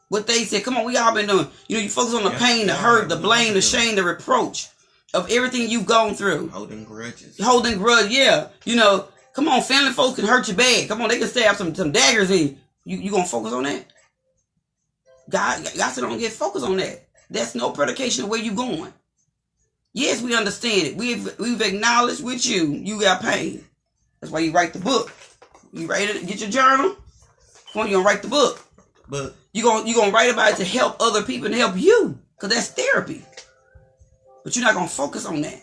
What they said. Come on, we all been doing. You focus on the pain, the hurt, the blame, the shame, the reproach of everything you've gone through. Holding grudges. Yeah. Come on, family folks can hurt you bad. Come on, they can stab some daggers in you. You gonna focus on that? God said don't get focused on that. That's no predication of where you going. Yes, we understand it. We've acknowledged with you got pain. That's why you write the book. You write it, get your journal. Come on, you gonna write the book. But you gonna write about it to help other people and help you. Because that's therapy. But you're not gonna focus on that.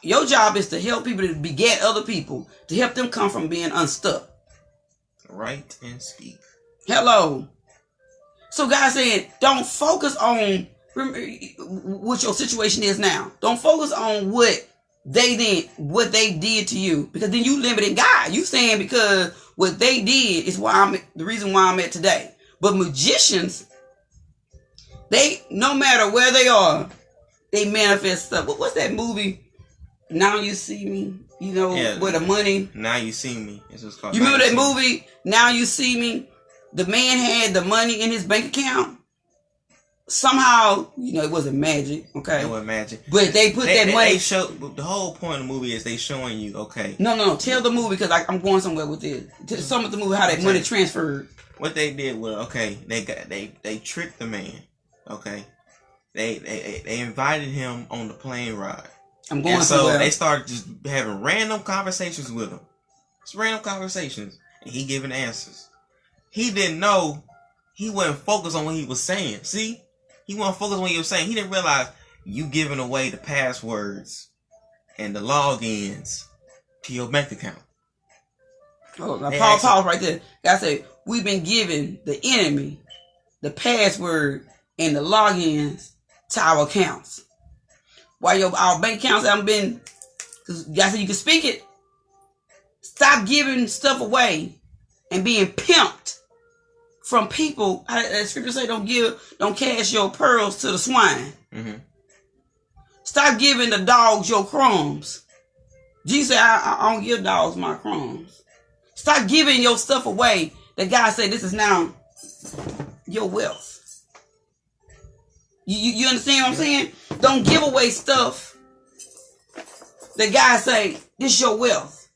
Your job is to help people to beget other people, to help them come from being unstuck. Write and speak. Hello. So God said, don't focus on what your situation is now. Don't focus on what they did to you, because then you limiting God. You saying because what they did is the reason why I'm at today. But magicians, they, no matter where they are, they manifest stuff. What's that movie? Now You See Me, where the money. Now You See Me. It's what's called. You remember that movie, Now You See Me? The man had the money in his bank account. Somehow, it wasn't magic, okay? It wasn't magic. But they put that money. The whole point of the movie is they showing you, okay. No. Tell the movie, because I'm going somewhere with it. Tell some of the movie how that money transferred. What they did was, okay, they tricked the man, okay? They invited him on the plane ride. I'm going somewhere. So they started just having random conversations with him. Just random conversations. And he giving answers. He didn't know. He wasn't focused on what he was saying. See? He wasn't focused on what he was saying. He didn't realize you giving away the passwords and the logins to your bank account. Oh, now pause right there. God said, we've been giving the enemy the password and the logins to our accounts. Why our bank accounts haven't been, because God said you can speak it. Stop giving stuff away and being pimped from people. The scripture say don't cast your pearls to the swine. Mm-hmm. Stop giving the dogs your crumbs. Jesus said, I don't give dogs my crumbs. Stop giving your stuff away that God said this is now your wealth. You understand what I'm saying? Don't give away stuff that God say this your wealth.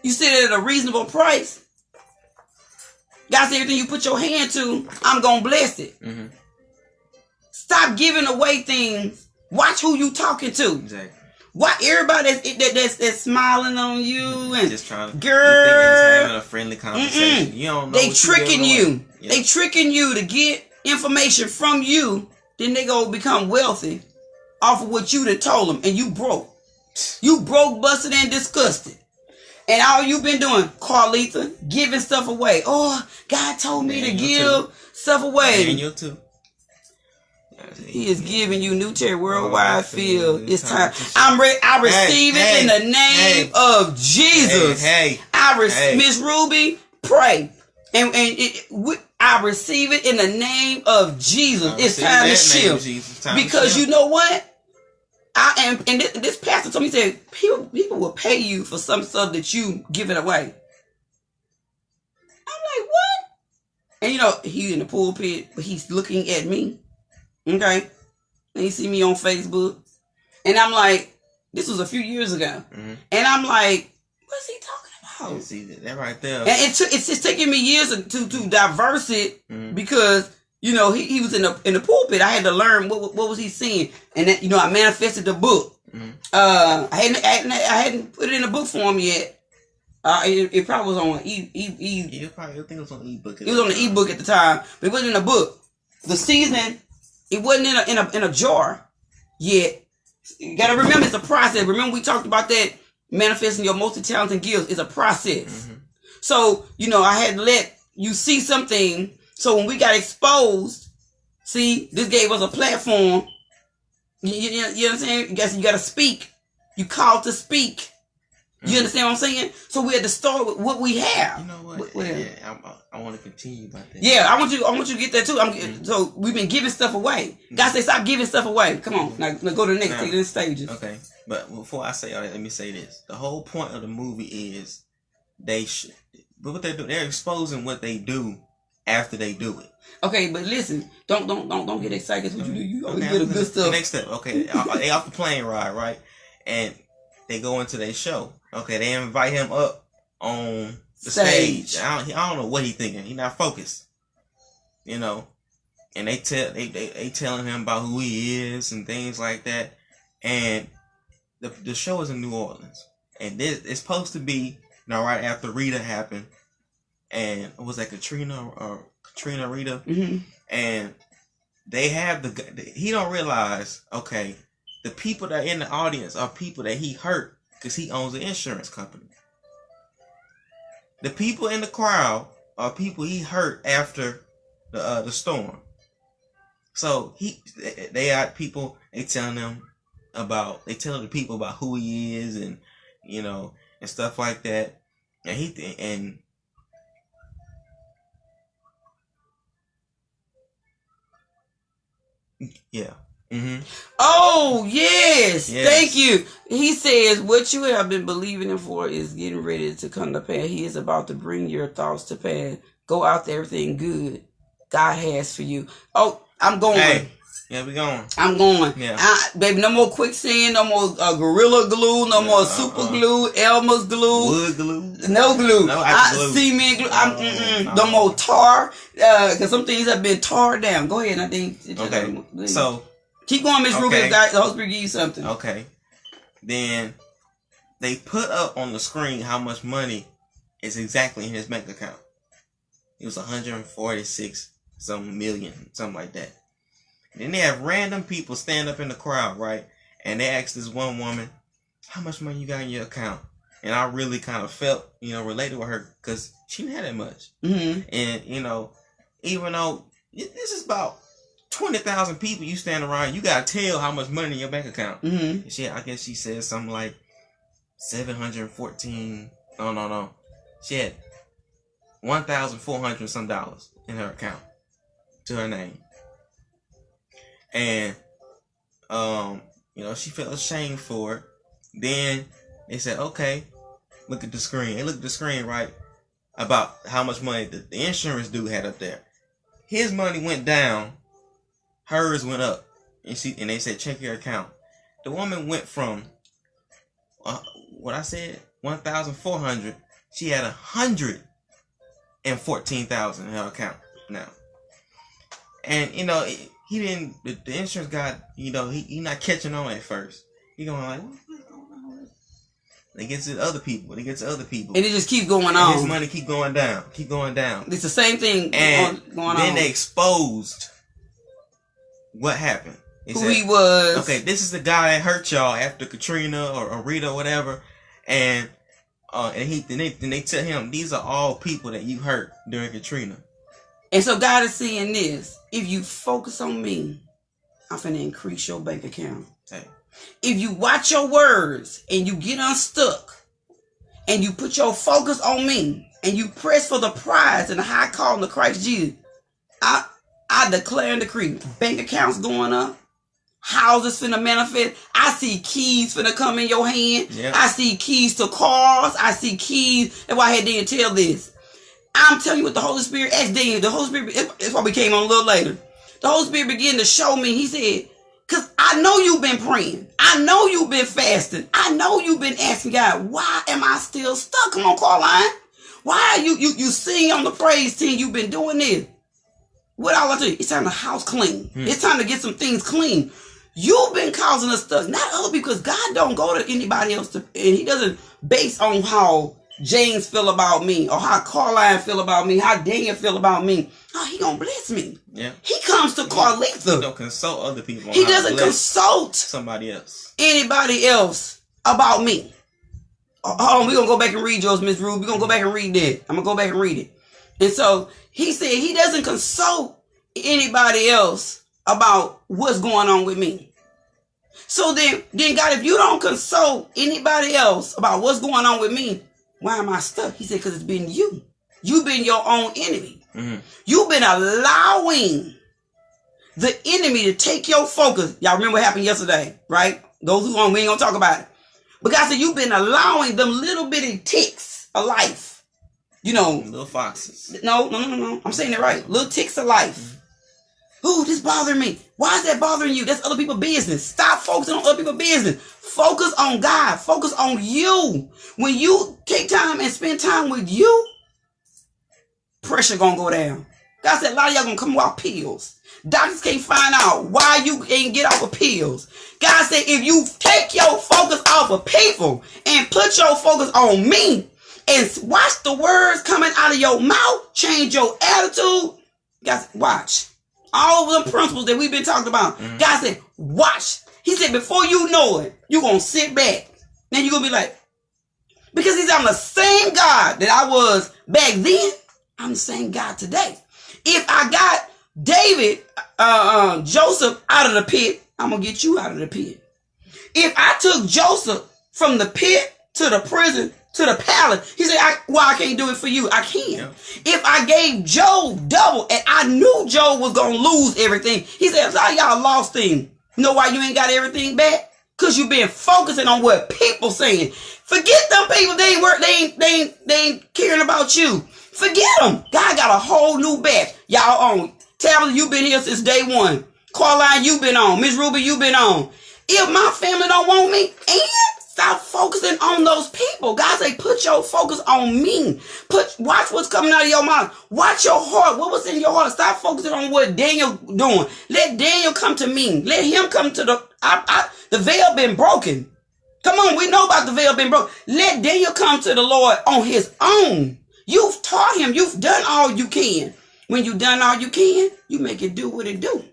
You said it at a reasonable price. God said everything you put your hand to, I'm going to bless it. Mm-hmm. Stop giving away things. Watch who you talking to. Exactly. Why everybody that's smiling on you and just trying to, girl, having a friendly conversation. You don't know. They tricking you. Yeah. They tricking you to get information from you. Then they go become wealthy off of what you done told them, and you broke. You broke, busted, and disgusted. And all you've been doing, Carleatha, giving stuff away. Oh, God told me to give stuff away. Daniel too. He is giving you new territory, worldwide field. It's time. I receive it in the name of Jesus. Miss Ruby, pray. I receive it in the name of Jesus. It's time to shift. Because you know what? And this pastor told me, he said, people will pay you for some stuff that you give it away. I'm like, what? And you know, he's in the pulpit, but he's looking at me. Okay? And he see me on Facebook. And I'm like, this was a few years ago. Mm-hmm. And I'm like, what's he talking about? You see that right there. And it's just taking me years to diverse it because, you know, he was in the pulpit. I had to learn what was he saying. And that, you know, I manifested the book. Mm-hmm. I hadn't put it in a book form yet. It probably was on I think it was on ebook. It was on the ebook at the time, but it wasn't in a book. The season, it wasn't in a jar yet. You gotta remember, it's a process. Remember we talked about that manifesting your multi-talented gifts is a process. Mm-hmm. So, you know, I had to let you see something. So when we got exposed, see, this gave us a platform. You know what I'm saying? You gotta speak. You called to speak. You understand what I'm saying? So we had to start with what we have. You know what? I want to continue about that. Yeah, I want you to get that too. So we've been giving stuff away. God say stop giving stuff away. Come on, now go to the next. Take the stages. Okay, but before I say all that, let me say this: the whole point of the movie is but what they do, they're exposing what they do after they do it. Okay, but listen, don't get excited. What you do? You always get a good stuff. The next step, okay, they off the plane ride, right? And they go into their show. Okay, they invite him up on the stage. I don't know what he's thinking. He's not focused, you know. And they telling him about who he is and things like that. And the show is in New Orleans, and it's supposed to be right after Rita happened, and was that Katrina Rita? Mm-hmm. And they have he don't realize, okay, the people that are in the audience are people that he hurt. Because he owns an insurance company. The people in the crowd are people he hurt after the storm. So they are people. They telling the people about who he is and you know and stuff like that. And yeah. Mm-hmm. Oh yes, thank you. He says what you have been believing him for is getting ready to come to pass. He is about to bring your thoughts to pass. Go out to everything good God has for you. Oh, I'm going. Hey, yeah, we going. I'm going. Yeah, baby, no more quicksand, no more Gorilla Glue, no more Super Glue, Elmer's Glue, Wood Glue, no glue. No glue. Cement glue. No more tar. Because some things have been tarred down. Go ahead, I think. Okay, so. Keep going, Miss Ruby. The Holy Spirit give you something. Okay. Then they put up on the screen how much money is exactly in his bank account. It was 146 some million, something like that. And then they have random people stand up in the crowd, right? And they asked this one woman, how much money you got in your account? And I really kind of felt, related with her because she didn't have that much. Mm-hmm. And, even though this is about 20,000 people you stand around, you gotta tell how much money in your bank account. Mm-hmm. I guess she said something like 714. No. She had $1,400 some dollars in her account to her name, and she felt ashamed for it. Then they said, okay, look at the screen. They looked at the screen, right, about how much money the insurance dude had up there. His money went down. Hers went up, and they said check your account. The woman went from what I said 1,400. She had 114,000 in her account now, and he didn't. The insurance guy, he not catching on at first. He going like, what's going on? They get to other people. And it just keeps going on. His money keep going down. It's the same thing going on. Then they exposed what happened. Who he was. Okay, this is the guy that hurt y'all after Katrina or Rita or whatever. And they tell him these are all people that you hurt during Katrina. And so God is saying this: if you focus on me, I'm finna increase your bank account. Hey. If you watch your words and you get unstuck and you put your focus on me and you press for the prize and the high calling of Christ Jesus, I declare and decree bank accounts going up. Houses finna manifest. I see keys finna come in your hand. Yep. I see keys to cars. I see keys. That's why I had Daniel tell this. I'm telling you what the Holy Spirit asked Daniel. The Holy Spirit, that's why we came on a little later. The Holy Spirit began to show me. He said, because I know you've been praying. I know you've been fasting. I know you've been asking God, why am I still stuck? Come on, Carleatha. Why are you sing on the praise team? You've been doing this. What I want to tell you, it's time to house clean. It's time to get some things clean. You've been causing us stuff, not other people, because God don't go to anybody else, and he doesn't base on how James feel about me, or how Carleatha feel about me, how Daniel feel about me. Oh, he gonna bless me. Yeah. He comes to Carleatha. He don't consult other people. He doesn't consult somebody else, anybody else about me. Hold on, we're gonna go back and read yours, Miss Ruby. We're gonna go back and read that. I'm gonna go back and read it. And so he said he doesn't consult anybody else about what's going on with me. So then God, if you don't consult anybody else about what's going on with me, why am I stuck? He said, because it's been you. You've been your own enemy. Mm-hmm. You've been allowing the enemy to take your focus. Y'all remember what happened yesterday, right? Those who on, we ain't gonna talk about it. But God said, you've been allowing them little bitty ticks of life. You know. Little foxes. No. I'm saying it right. Little ticks of life. Mm-hmm. Ooh, this bothering me. Why is that bothering you? That's other people's business. Stop focusing on other people's business. Focus on God. Focus on you. When you take time and spend time with you, pressure gonna go down. God said a lot of y'all gonna come off pills. Doctors can't find out why you ain't get off of pills. God said if you take your focus off of people and put your focus on me and watch the words coming out of your mouth, change your attitude. God said, watch. All of them principles that we've been talking about. Mm-hmm. God said, watch. He said, before you know it, you're going to sit back. And you're going to be like, because he said, I'm the same God that I was back then. I'm the same God today. If I got David, Joseph out of the pit, I'm going to get you out of the pit. If I took Joseph from the pit to the prison to the palace, he said, I can't do it for you. I can. Yeah. If I gave Job double and I knew Job was going to lose everything, he said, a lot of y'all lost things. You know why you ain't got everything back? Because you've been focusing on what people saying. Forget them people. They ain't caring about you. Forget them. God got a whole new batch. Y'all on. Tabitha, you've been here since day one. Carleatha, you've been on. Miss Ruby, you've been on. If my family don't want me, and stop focusing on those people. God say, put your focus on me. Watch what's coming out of your mouth. Watch your heart. What was in your heart? Stop focusing on what Daniel doing. Let Daniel come to me. Let him come to the veil been broken. Come on, we know about the veil being broken. Let Daniel come to the Lord on his own. You've taught him. You've done all you can. When you've done all you can, you make it do what it do.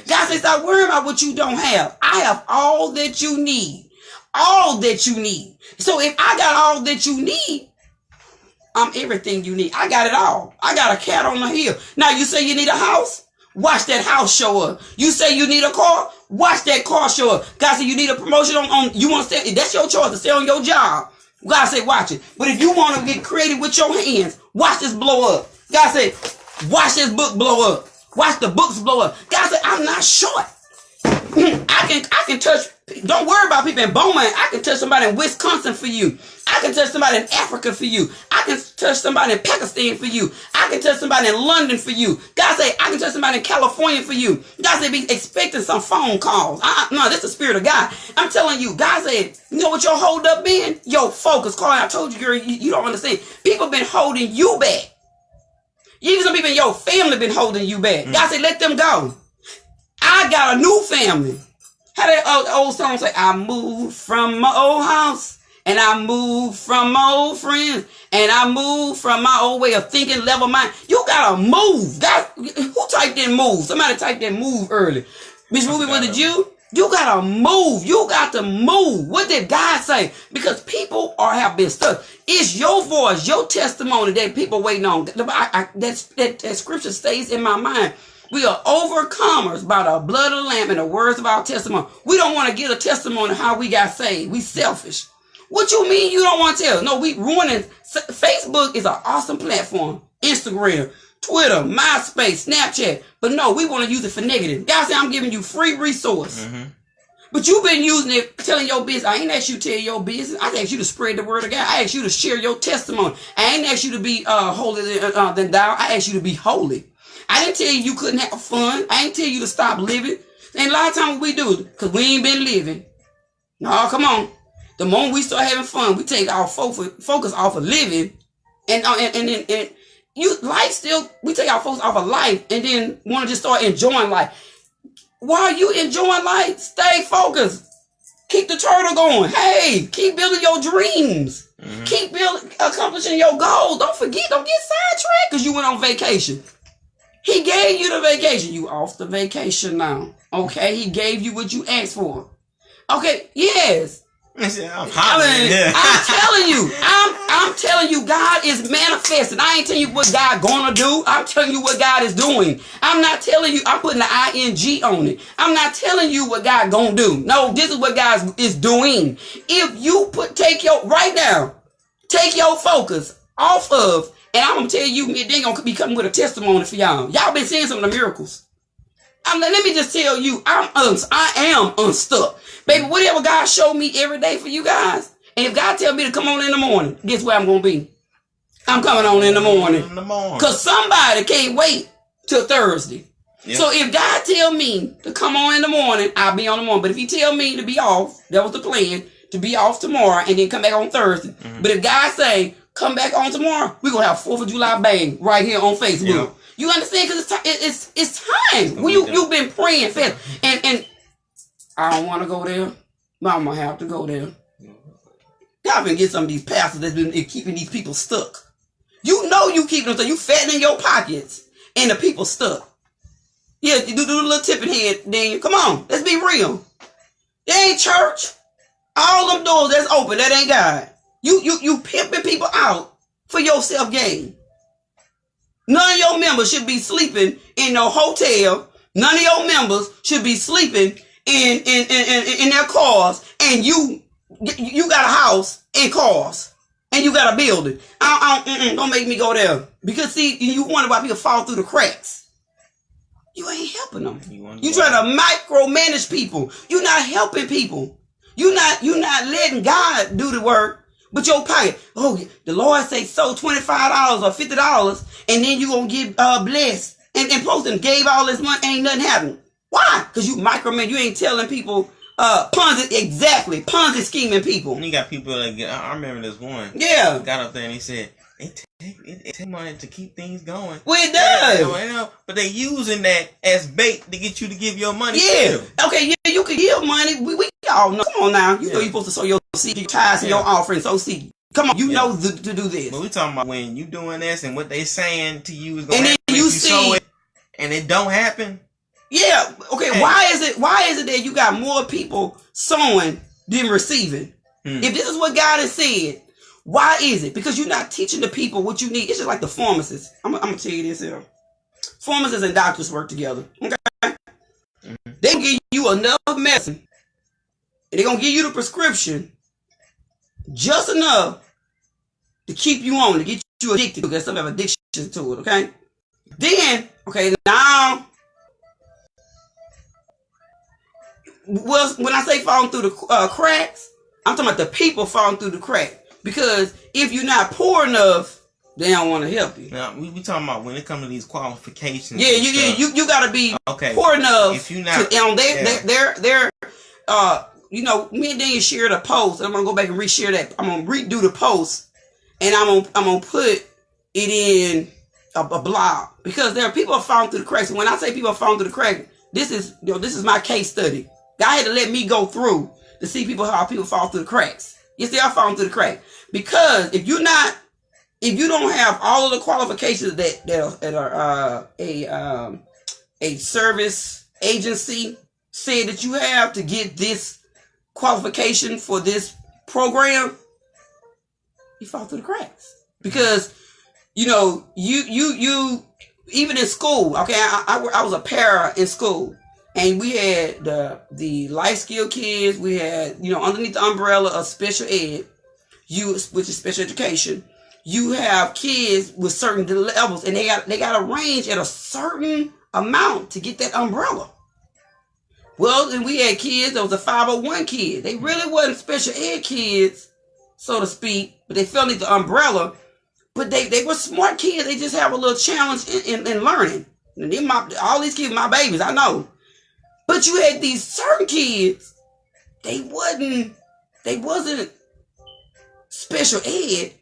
God says, stop worrying about what you don't have. I have all that you need. All that you need. So if I got all that you need, I'm everything you need. I got it all. I got a cat on the hill. Now you say you need a house? Watch that house show up. You say you need a car? Watch that car show up. God said you need a promotion on you want to stay. That's your choice to stay on your job. God said watch it. But if you want to get creative with your hands, watch this blow up. God said watch this book blow up. Watch the books blow up. God said I'm not short. I can touch. Don't worry about people in Beaumont. I can touch somebody in Wisconsin for you. I can touch somebody in Africa for you. I can touch somebody in Pakistan for you. I can touch somebody in London for you. God say I can touch somebody in California for you. God said be expecting some phone calls. No, that's the spirit of God. I'm telling you, God said, you know what your hold up been? Your focus. Carl, I told you, girl, you don't understand. People been holding you back. Even some people in your family been holding you back. God said, let them go. I got a new family. How that old song say, I moved from my old house, and I moved from my old friends, and I moved from my old way of thinking, level mind. You gotta move. Who typed in move? Somebody typed in move early. Miss Ruby, was it you? You gotta move. You got to move. What did God say? Because people have been stuck. It's your voice, your testimony that people waiting on. That scripture stays in my mind. We are overcomers by the blood of the Lamb and the words of our testimony. We don't want to get a testimony of how we got saved. We selfish. What you mean you don't want to tell? No, we ruining. Facebook is an awesome platform. Instagram, Twitter, MySpace, Snapchat. But no, we want to use it for negative. God said, I'm giving you free resource. Mm-hmm. But you've been using it, telling your business. I ain't asked you to tell your business. I asked you to spread the word of God. I asked you to share your testimony. I ain't asked you to be holier than thou. I asked you to be holy. I didn't tell you you couldn't have fun. I ain't tell you to stop living. And a lot of times we do, because we ain't been living. No, come on. The moment we start having fun, we take our focus off of living, and you life still. We take our focus off of life, and then want to just start enjoying life. While you enjoying life, stay focused. Keep the turtle going. Hey, keep building your dreams. Mm-hmm. Keep accomplishing your goals. Don't forget. Don't get sidetracked because you went on vacation. He gave you the vacation. You off the vacation now. Okay, he gave you what you asked for. Okay, yes. I'm telling you, God is manifesting. I ain't telling you what God gonna do. I'm telling you what God is doing. I'm not telling you, I'm putting the ing on it. I'm not telling you what God gonna do. No, this is what God is doing. If you take your focus off of, and I'm gonna tell you, they're gonna be coming with a testimony for y'all. Y'all been seeing some of the miracles. Let me just tell you, I am unstuck. Baby, whatever God showed me every day for you guys. And if God tell me to come on in the morning, guess where I'm going to be? I'm coming on in the morning. Because somebody can't wait till Thursday. Yep. So if God tell me to come on in the morning, I'll be on the morning. But if he tell me to be off, that was the plan, to be off tomorrow and then come back on Thursday. Mm-hmm. But if God say, come back on tomorrow, we're going to have 4th of July bang right here on Facebook. Yep. You understand? Because it's time. You've been praying fast. And I don't want to go there, but I'm going to have to go there. God been get some of these pastors that's been keeping these people stuck. You know you keeping them stuck. You fattening your pockets and the people stuck. Yeah, you do the little tipping head, Daniel. Come on, let's be real. They ain't church. All them doors that's open, that ain't God. You pimping people out for your self-gain. None of your members should be sleeping in no hotel. None of your members should be sleeping in their cars, and you got a house and cars, and you got a building. Don't make me go there. Because see, you wonder why people fall through the cracks. You ain't helping them. You trying to micromanage people. You're not helping people. You're not letting God do the work. But your pocket, the Lord say so $25 or $50, and then you gonna get blessed. And Poston gave all this money, ain't nothing happened. Why? Because you micromanage. You ain't telling people Ponzi scheming people. And you got people that I remember this one. Yeah. Got up there and he said, it take money to keep things going. Well, it does. But they using that as bait to get you to give your money. Yeah. Okay, yeah, you can give money. We all know. Come on now. You know you're supposed to sow your seed, your tithes, and your offering, sow seed. Come on, you know to do this. But we talking about when you doing this and what they saying to you is going to happen if you sow it, and it don't happen. Yeah. Okay. Hey. Why is it that you got more people sowing than receiving? If this is what God has said, why is it? Because you're not teaching the people what you need. It's just like the pharmacists. I'm gonna tell you this here. Pharmacists and doctors work together. Okay. Mm-hmm. They give you enough medicine, and they're gonna give you the prescription just enough to keep you on, to get you addicted. Because some have addiction to it. Okay. Then, now. Well, when I say falling through the cracks, I'm talking about the people falling through the crack. Because if you're not poor enough, they don't want to help you. Now we talking about when it comes to these qualifications. Yeah, you gotta be poor enough. If you're not, they're me and Daniel shared a post. I'm gonna go back and reshare that. I'm gonna redo the post, and I'm gonna put it in a blog because there are people falling through the cracks. And when I say people falling through the cracks, this is my case study. God had to let me go through to see how people fall through the cracks. Yes, they are falling through the crack. Because if you don't have all of the qualifications that are a service agency said that you have to get this qualification for this program, you fall through the cracks. Because you even in school, okay, I was a para in school, and we had the life skill kids. We had, underneath the umbrella of special ed, which is special education. You have kids with certain levels, and they got a range at a certain amount to get that umbrella. Well, then we had kids that was a 501 kid. They really wasn't special ed kids, so to speak, but they fell underneath the umbrella. But they were smart kids. They just have a little challenge in learning. And all these kids, my babies, I know. But you had these certain kids, they wasn't special ed,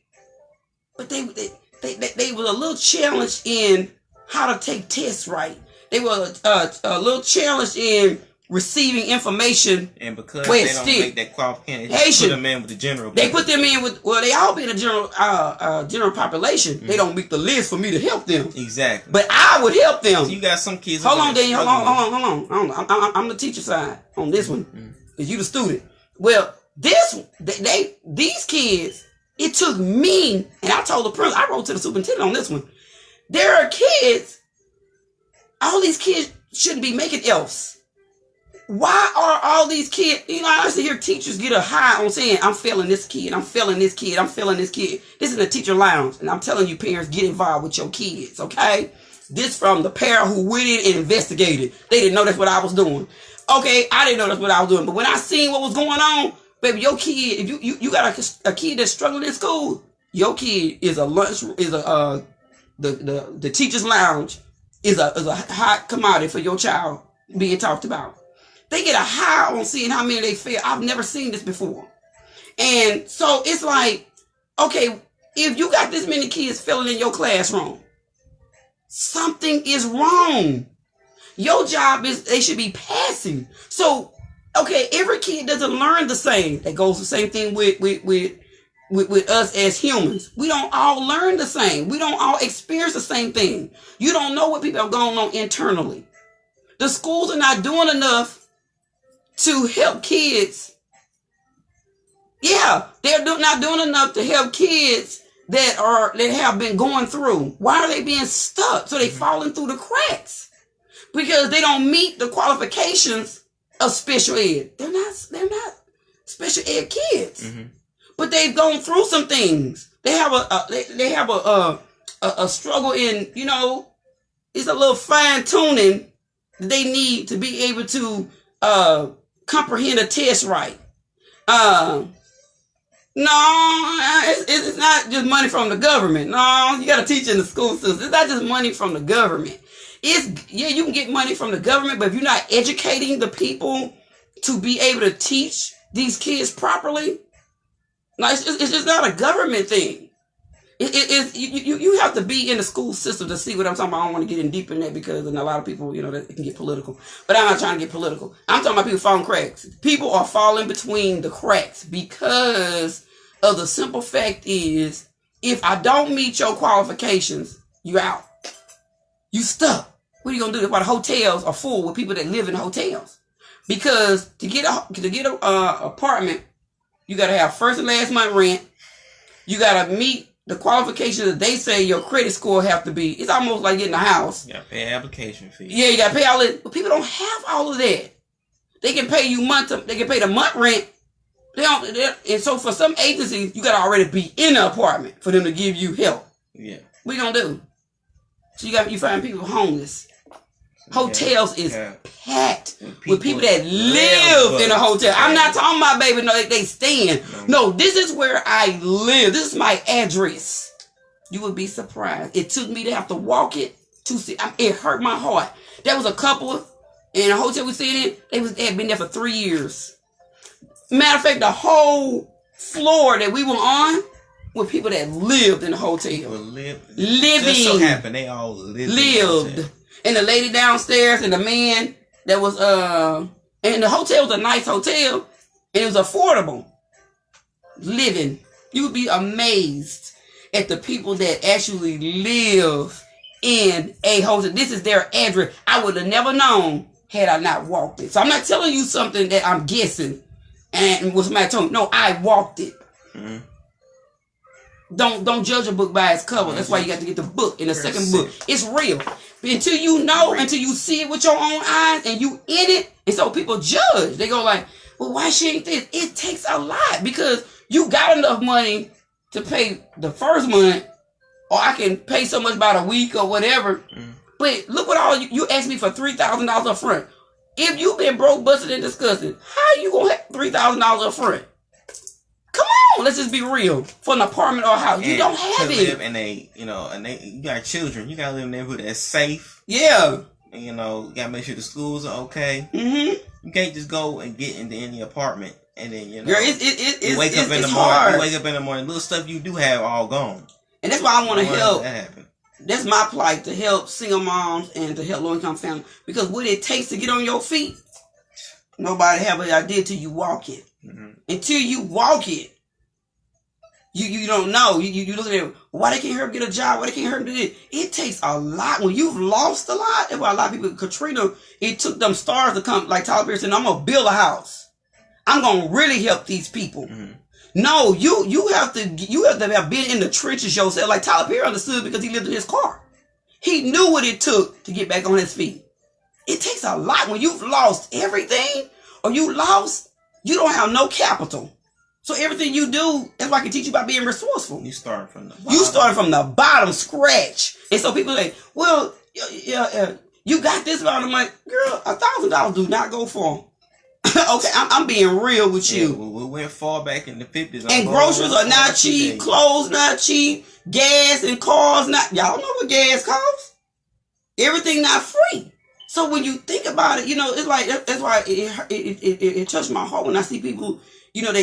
but they were a little challenged in how to take tests right. They were a little challenged in receiving information. And because they don't make that qualification, they put them in with the general. They put them in with, they all be in the general population. Mm-hmm. They don't make the list for me to help them. Exactly. But I would help them. So you got some kids. Hold on, Daniel. Hold on. I'm the teacher side on this one. Because you the student. Well, these kids, it took me, and I told the principal, I wrote to the superintendent on this one. There are kids, all these kids shouldn't be making Fs. Why are all these kids, I used to hear teachers get a high on saying, I'm failing this kid, I'm failing this kid, I'm failing this kid. This is the teacher lounge, and I'm telling you, parents, get involved with your kids, okay? This from the parent who went in and investigated. They didn't know that's what I was doing. Okay, I didn't know that's what I was doing, but when I seen what was going on, baby, your kid, if you got a kid that's struggling in school, your kid is the teacher's lounge is a hot commodity for your child being talked about. They get a high on seeing how many they fail. I've never seen this before. And so it's like, okay, if you got this many kids failing in your classroom, something is wrong. Your job is, they should be passing. So, okay, every kid doesn't learn the same. That goes the same thing with us as humans. We don't all learn the same. We don't all experience the same thing. You don't know what people are going on internally. The schools are not doing enough to help kids. Yeah, they're not doing enough to help kids that have been going through. Why are they being stuck? So they falling through the cracks because they don't meet the qualifications of special ed. They're not special ed kids, but they've gone through some things. They have a struggle in, it's a little fine tuning they need to be able to comprehend a test right. No, it's not just money from the government. No, you got to teach in the school system. It's not just money from the government. You can get money from the government, but if you're not educating the people to be able to teach these kids properly, no, it's just not a government thing. You have to be in the school system to see what I'm talking about. I don't want to get in deep in that because a lot of people, that can get political. But I'm not trying to get political. I'm talking about people falling cracks. People are falling between the cracks because of the simple fact is, if I don't meet your qualifications, you're out. You stuck. What are you gonna do? That's why the hotels are full with people that live in hotels. Because to get a apartment, you gotta have first and last month rent. You gotta meet the qualifications that they say your credit score have to be. It's almost like getting a house. You gotta pay an application fee. Yeah, you gotta pay all that. But people don't have all of that. They can pay you they can pay the month rent. And so for some agencies, you gotta already be in the apartment for them to give you help. Yeah. What you gonna do? So you find people homeless. Hotels is packed with people that live in a hotel. I'm not talking about, baby, no, they stand. No, this is where I live. This is my address. You would be surprised. It took me to have to walk it to see. It hurt my heart. There was a couple in a hotel we stayed in. They had been there for 3 years. Matter of fact, the whole floor that we were on were people that lived in the hotel. Living. Just so happened they all lived. And the lady downstairs and the man that was, and the hotel was a nice hotel and it was affordable living. You would be amazed at the people that actually live in a hotel. This is their address. I would have never known had I not walked it. So I'm not telling you something that I'm guessing and what somebody told me. No, I walked it. Mm-hmm. don't judge a book by its cover. That's why you got to get the book. In the second book, it's real. Until you know, until you see it with your own eyes, and you in it, and so people judge. They go like, well, why she ain't this? It takes a lot because you got enough money to pay the first month, or I can pay so much by the week or whatever. But look what all you asked me for $3,000 up front. If you've been broke, busted, and disgusted, how you gonna have $3,000 up front? Come on, let's just be real. For an apartment or a house, you don't have to it. live in you got children. You gotta live in a neighborhood that's safe. Yeah. And, you gotta make sure the schools are okay. You can't just go and get into any apartment and then Girl, you wake up in the morning. hard. You wake up in the morning, little stuff you do have all gone. And that's why I want to help. That happen. That's my plight, to help single moms and to help low-income families. Because what it takes to get on your feet, nobody have an idea till you walk it. Until you walk it, you don't know. You look at it, why they can't help get a job? Why they can't help do this? It takes a lot. When you've lost a lot, that's why a lot of people, Katrina, it took them stars to come, like Tyler Perry said, I'm going to build a house. I'm going to really help these people. No, you have to have been in the trenches yourself. Like Tyler Perry understood because he lived in his car. He knew what it took to get back on his feet. It takes a lot. When you've lost everything, or you don't have no capital. So everything you do, that's why I can teach you about being resourceful. You start from the bottom. You start from the bottom, scratch. And so people say, well, you got this amount of money. Girl, $1,000 do not go far. Okay, I'm being real with you. We went far back in the 50s. And groceries are not cheap, clothes not cheap, gas and cars not. Y'all know what gas costs? Everything not free. So when you think about it, it's like, that's why it touched my heart when I see people, they don't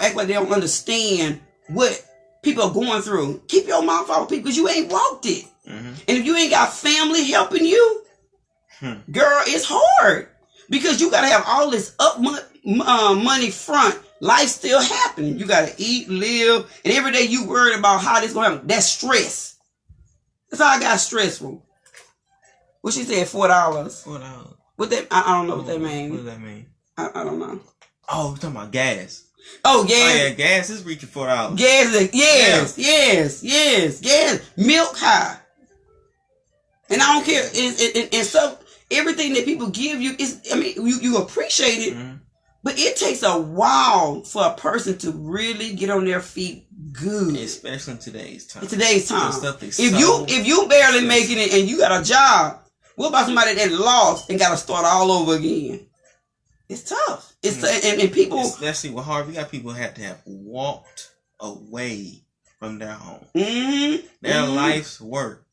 act like they don't understand what people are going through. Keep your mouth off people because you ain't walked it. And if you ain't got family helping you, girl, it's hard. Because you got to have all this money front. Life still happening. You got to eat, live. And every day you worried about how this going to happen. That's stress. That's how I got stressful. What she said, $4. $4. What that? I don't know what that means. What does that mean? I don't know. Oh, we're talking about gas. Oh, gas. Oh, yeah, gas is reaching $4. Gas, yes. Gas. Milk high. And I don't care. And so everything that people give you is, you appreciate it, but it takes a while for a person to really get on their feet good. Especially in today's time. If you barely making it and you got a job, what about somebody that lost and got to start all over again? It's tough. It's and people, especially with Harvey, got people had to have walked away from their home, their life's work.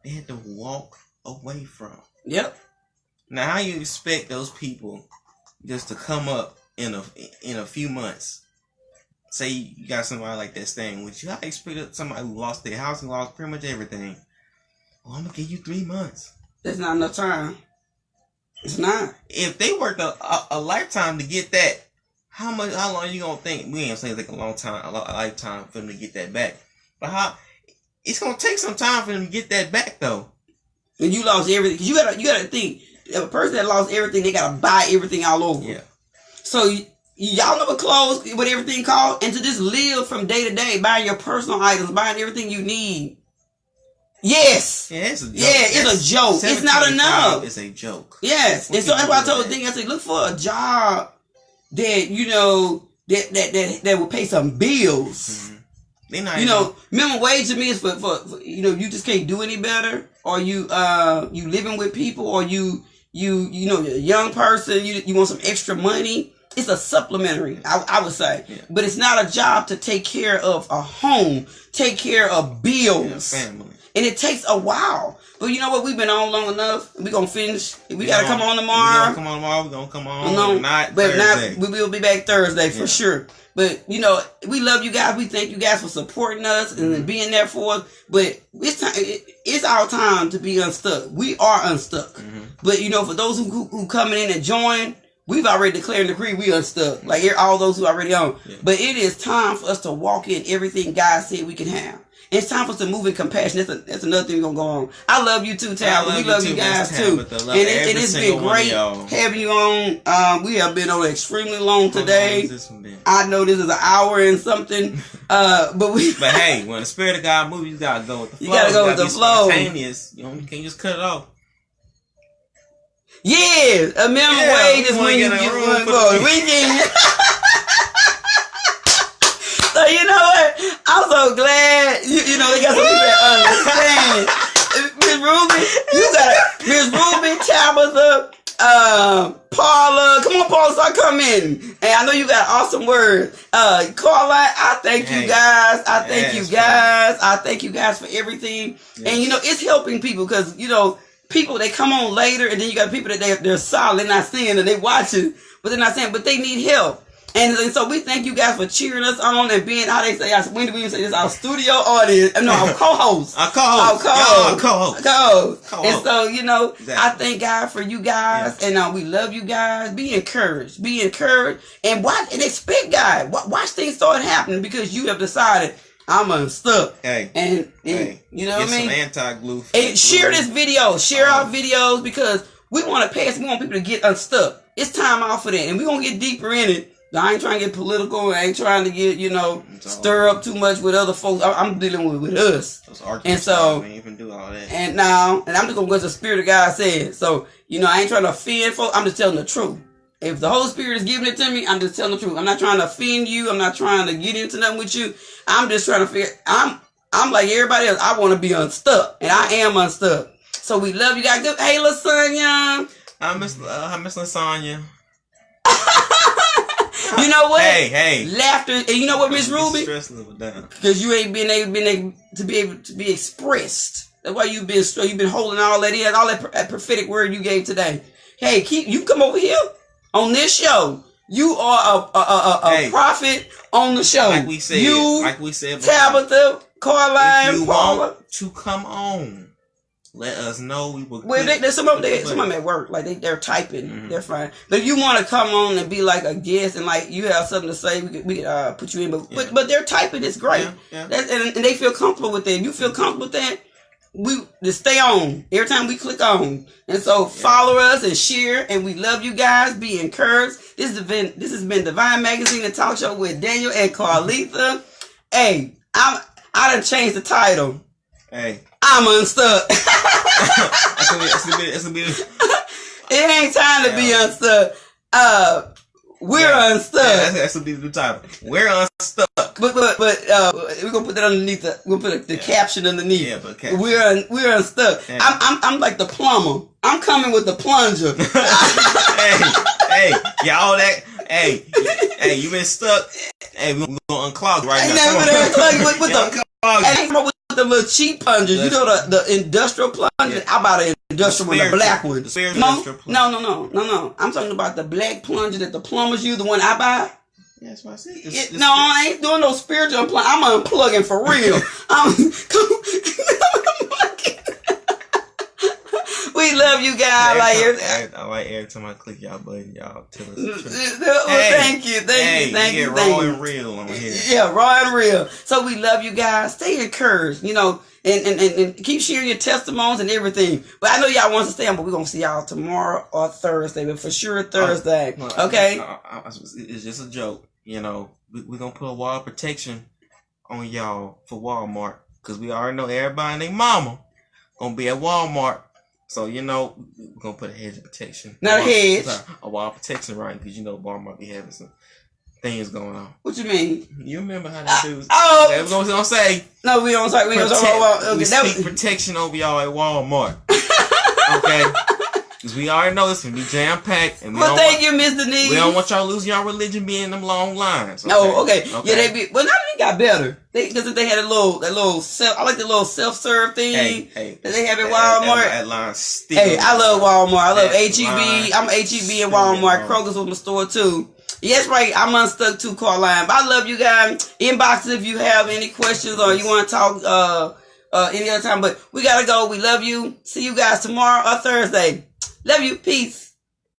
They had to walk away from. Yep. Now, how you expect those people just to come up in a few months? Say you got somebody like that staying with you. How you expect somebody who lost their house and lost pretty much everything? Well, I'm gonna give you 3 months. That's not enough time. It's not. If they worked a lifetime to get that, how long are you gonna think? We ain't saying it's like a lifetime for them to get that back. But it's gonna take some time for them to get that back though. And you lost everything. You gotta think. A person that lost everything, they gotta buy everything all over. Yeah. So y'all know what clothes, what everything costs, and to just live from day to day, buying your personal items, buying everything you need. Yes. Yeah, it's a joke. Yeah, it's a joke. It's not enough. It's a joke. Yes. And so that's why I told the thing, I said, look for a job that, that will pay some bills. Minimum wage to me is for you just can't do any better, or you living with people, or you're a young person, you want some extra money. It's a supplementary, I would say. Yeah. But it's not a job to take care of a home, take care of bills. Yeah, family. And it takes a while. But you know what? We've been on long enough. We're going to finish. We got to come on tomorrow. We're going to come on. Not Thursday. We will be back Thursday for sure. But, we love you guys. We thank you guys for supporting us and being there for us. But it's our time to be unstuck. We are unstuck. But, for those who coming in and join, we've already declared and decreed we unstuck. Like all those who are already on. Yeah. But it is time for us to walk in everything God said we can have. It's time for us to move in compassion. That's another thing we're going to go on. I love you too, Tabitha. We love you guys too. And it's been great having you on. We have been on extremely long today. I know this is an hour and something. But hey, when the Spirit of God moves, you got to go with the flow. You got to go with the flow. Spontaneous. You can't just cut it off. Yeah, a minimum wage is when you get one for the weekend. So you know what? I'm so glad you know they got some people that understand. Miss Ruby, you got Miss Ruby, Tabitha, Paula. Come on, Paula, start coming. And I know you got awesome words. Carleatha, I thank you guys. I thank you guys. I thank you guys for everything. Yes. And you know it's helping people because you know people they come on later, and then you got people that they're solid, they're not seeing and they watching, but they're not saying, but they need help. And so we thank you guys for cheering us on and being, how they say, when do we even say this? Our studio audience. No, our co-host. Our co-host. And so, you know, exactly. I thank God for you guys. Yeah. And we love you guys. Be encouraged. Be encouraged. And watch and expect God. Watch things start happening because you have decided, I'm unstuck. Hey. And you know what I mean? Get some anti-glue. And share this video. Share our videos because we want to pass. We want people to get unstuck. It's time out for that. And we're going to get deeper in it. I ain't trying to get political. I ain't trying to get, you know, stir up too much with other folks. I'm dealing with us. And so, even do all that. And now, and I'm just going to go as the Spirit of God said. So, you know, I ain't trying to offend folks. I'm just telling the truth. If the Holy Spirit is giving it to me, I'm just telling the truth. I'm not trying to offend you. I'm not trying to get into nothing with you. I'm just trying to figure, I'm like everybody else. I want to be unstuck. And I am unstuck. So we love you guys. Hey, LaSonia. I miss LaSonia. You know what? Hey. Laughter, and you know what, Miss Ruby? Stress level down. Because you ain't been able to be expressed. That's why you've been holding all that in, all that prophetic word you gave today. Hey, you come over here on this show. You are a prophet on the show. Like we said, Tabitha, Carleatha, and Paula. To come on. Let us know we will. Well, some of them at work, like they're typing, they're fine. But if you want to come on and be like a guest and like you have something to say, we could put you in. But they're typing, it's great. Yeah. And they feel comfortable with that. You feel comfortable with that? We just stay on every time we click on. And so follow us and share. And we love you guys. Be encouraged. This has been Devine Magazine, the talk show with Daniel and Carleatha. Hey, I done changed the title. Hey. I'm unstuck. It ain't time to be unstuck. We're unstuck. Yeah, that's gonna be the new title. We're unstuck. But we're gonna put that underneath. We're gonna put the caption underneath. Yeah, but caption. We're unstuck. Yeah. I'm like the plumber. I'm coming with the plunger. hey, y'all that. Hey, you been stuck. Hey, we're gonna unclog right now. With the little cheap plungers, you know the industrial plunger. Yeah. I bought an industrial one, the black one. No. I'm talking about the black plunger that the plumbers use. The one I buy. Yeah, that's what I said. I ain't doing no spiritual plug. I'm unplugging for real. We love you guys. I like every time I click y'all button, y'all tell us the truth. Thank you. Raw and real on here. Yeah, raw and real. So we love you guys. Stay encouraged, you know, and keep sharing your testimonies and everything. But I know y'all want to stay on, but we're gonna see y'all tomorrow or Thursday, but for sure Thursday. Okay. It's just a joke, you know. We're gonna put a wall of protection on y'all for Walmart because we already know everybody and their mama gonna be at Walmart. So, you know, we're going to put a hedge of protection. Not a hedge. A wall of protection, right? Because, you know, Walmart be having some things going on. What you mean? You remember how that dude... That's what we're going to say. No, we don't talk. We speak protection over y'all at Walmart. Okay? Because we already know it's going to be jam-packed. Well, thank you, Miss Denise. We don't want y'all losing y'all religion being in them long lines. Okay? No, okay. Yeah, they be... Well, now they got better. Because they had that little self... I like the little self-serve thing that they have at Walmart. That line still. Hey, I love Walmart. I love H-E-B. I'm H-E-B and Walmart. Kroger's was my store, too. Yes, right. I'm unstuck, too, Carleatha. But I love you guys. Inbox if you have any questions or you want to talk any other time. But we got to go. We love you. See you guys tomorrow or Thursday. Love you. Peace.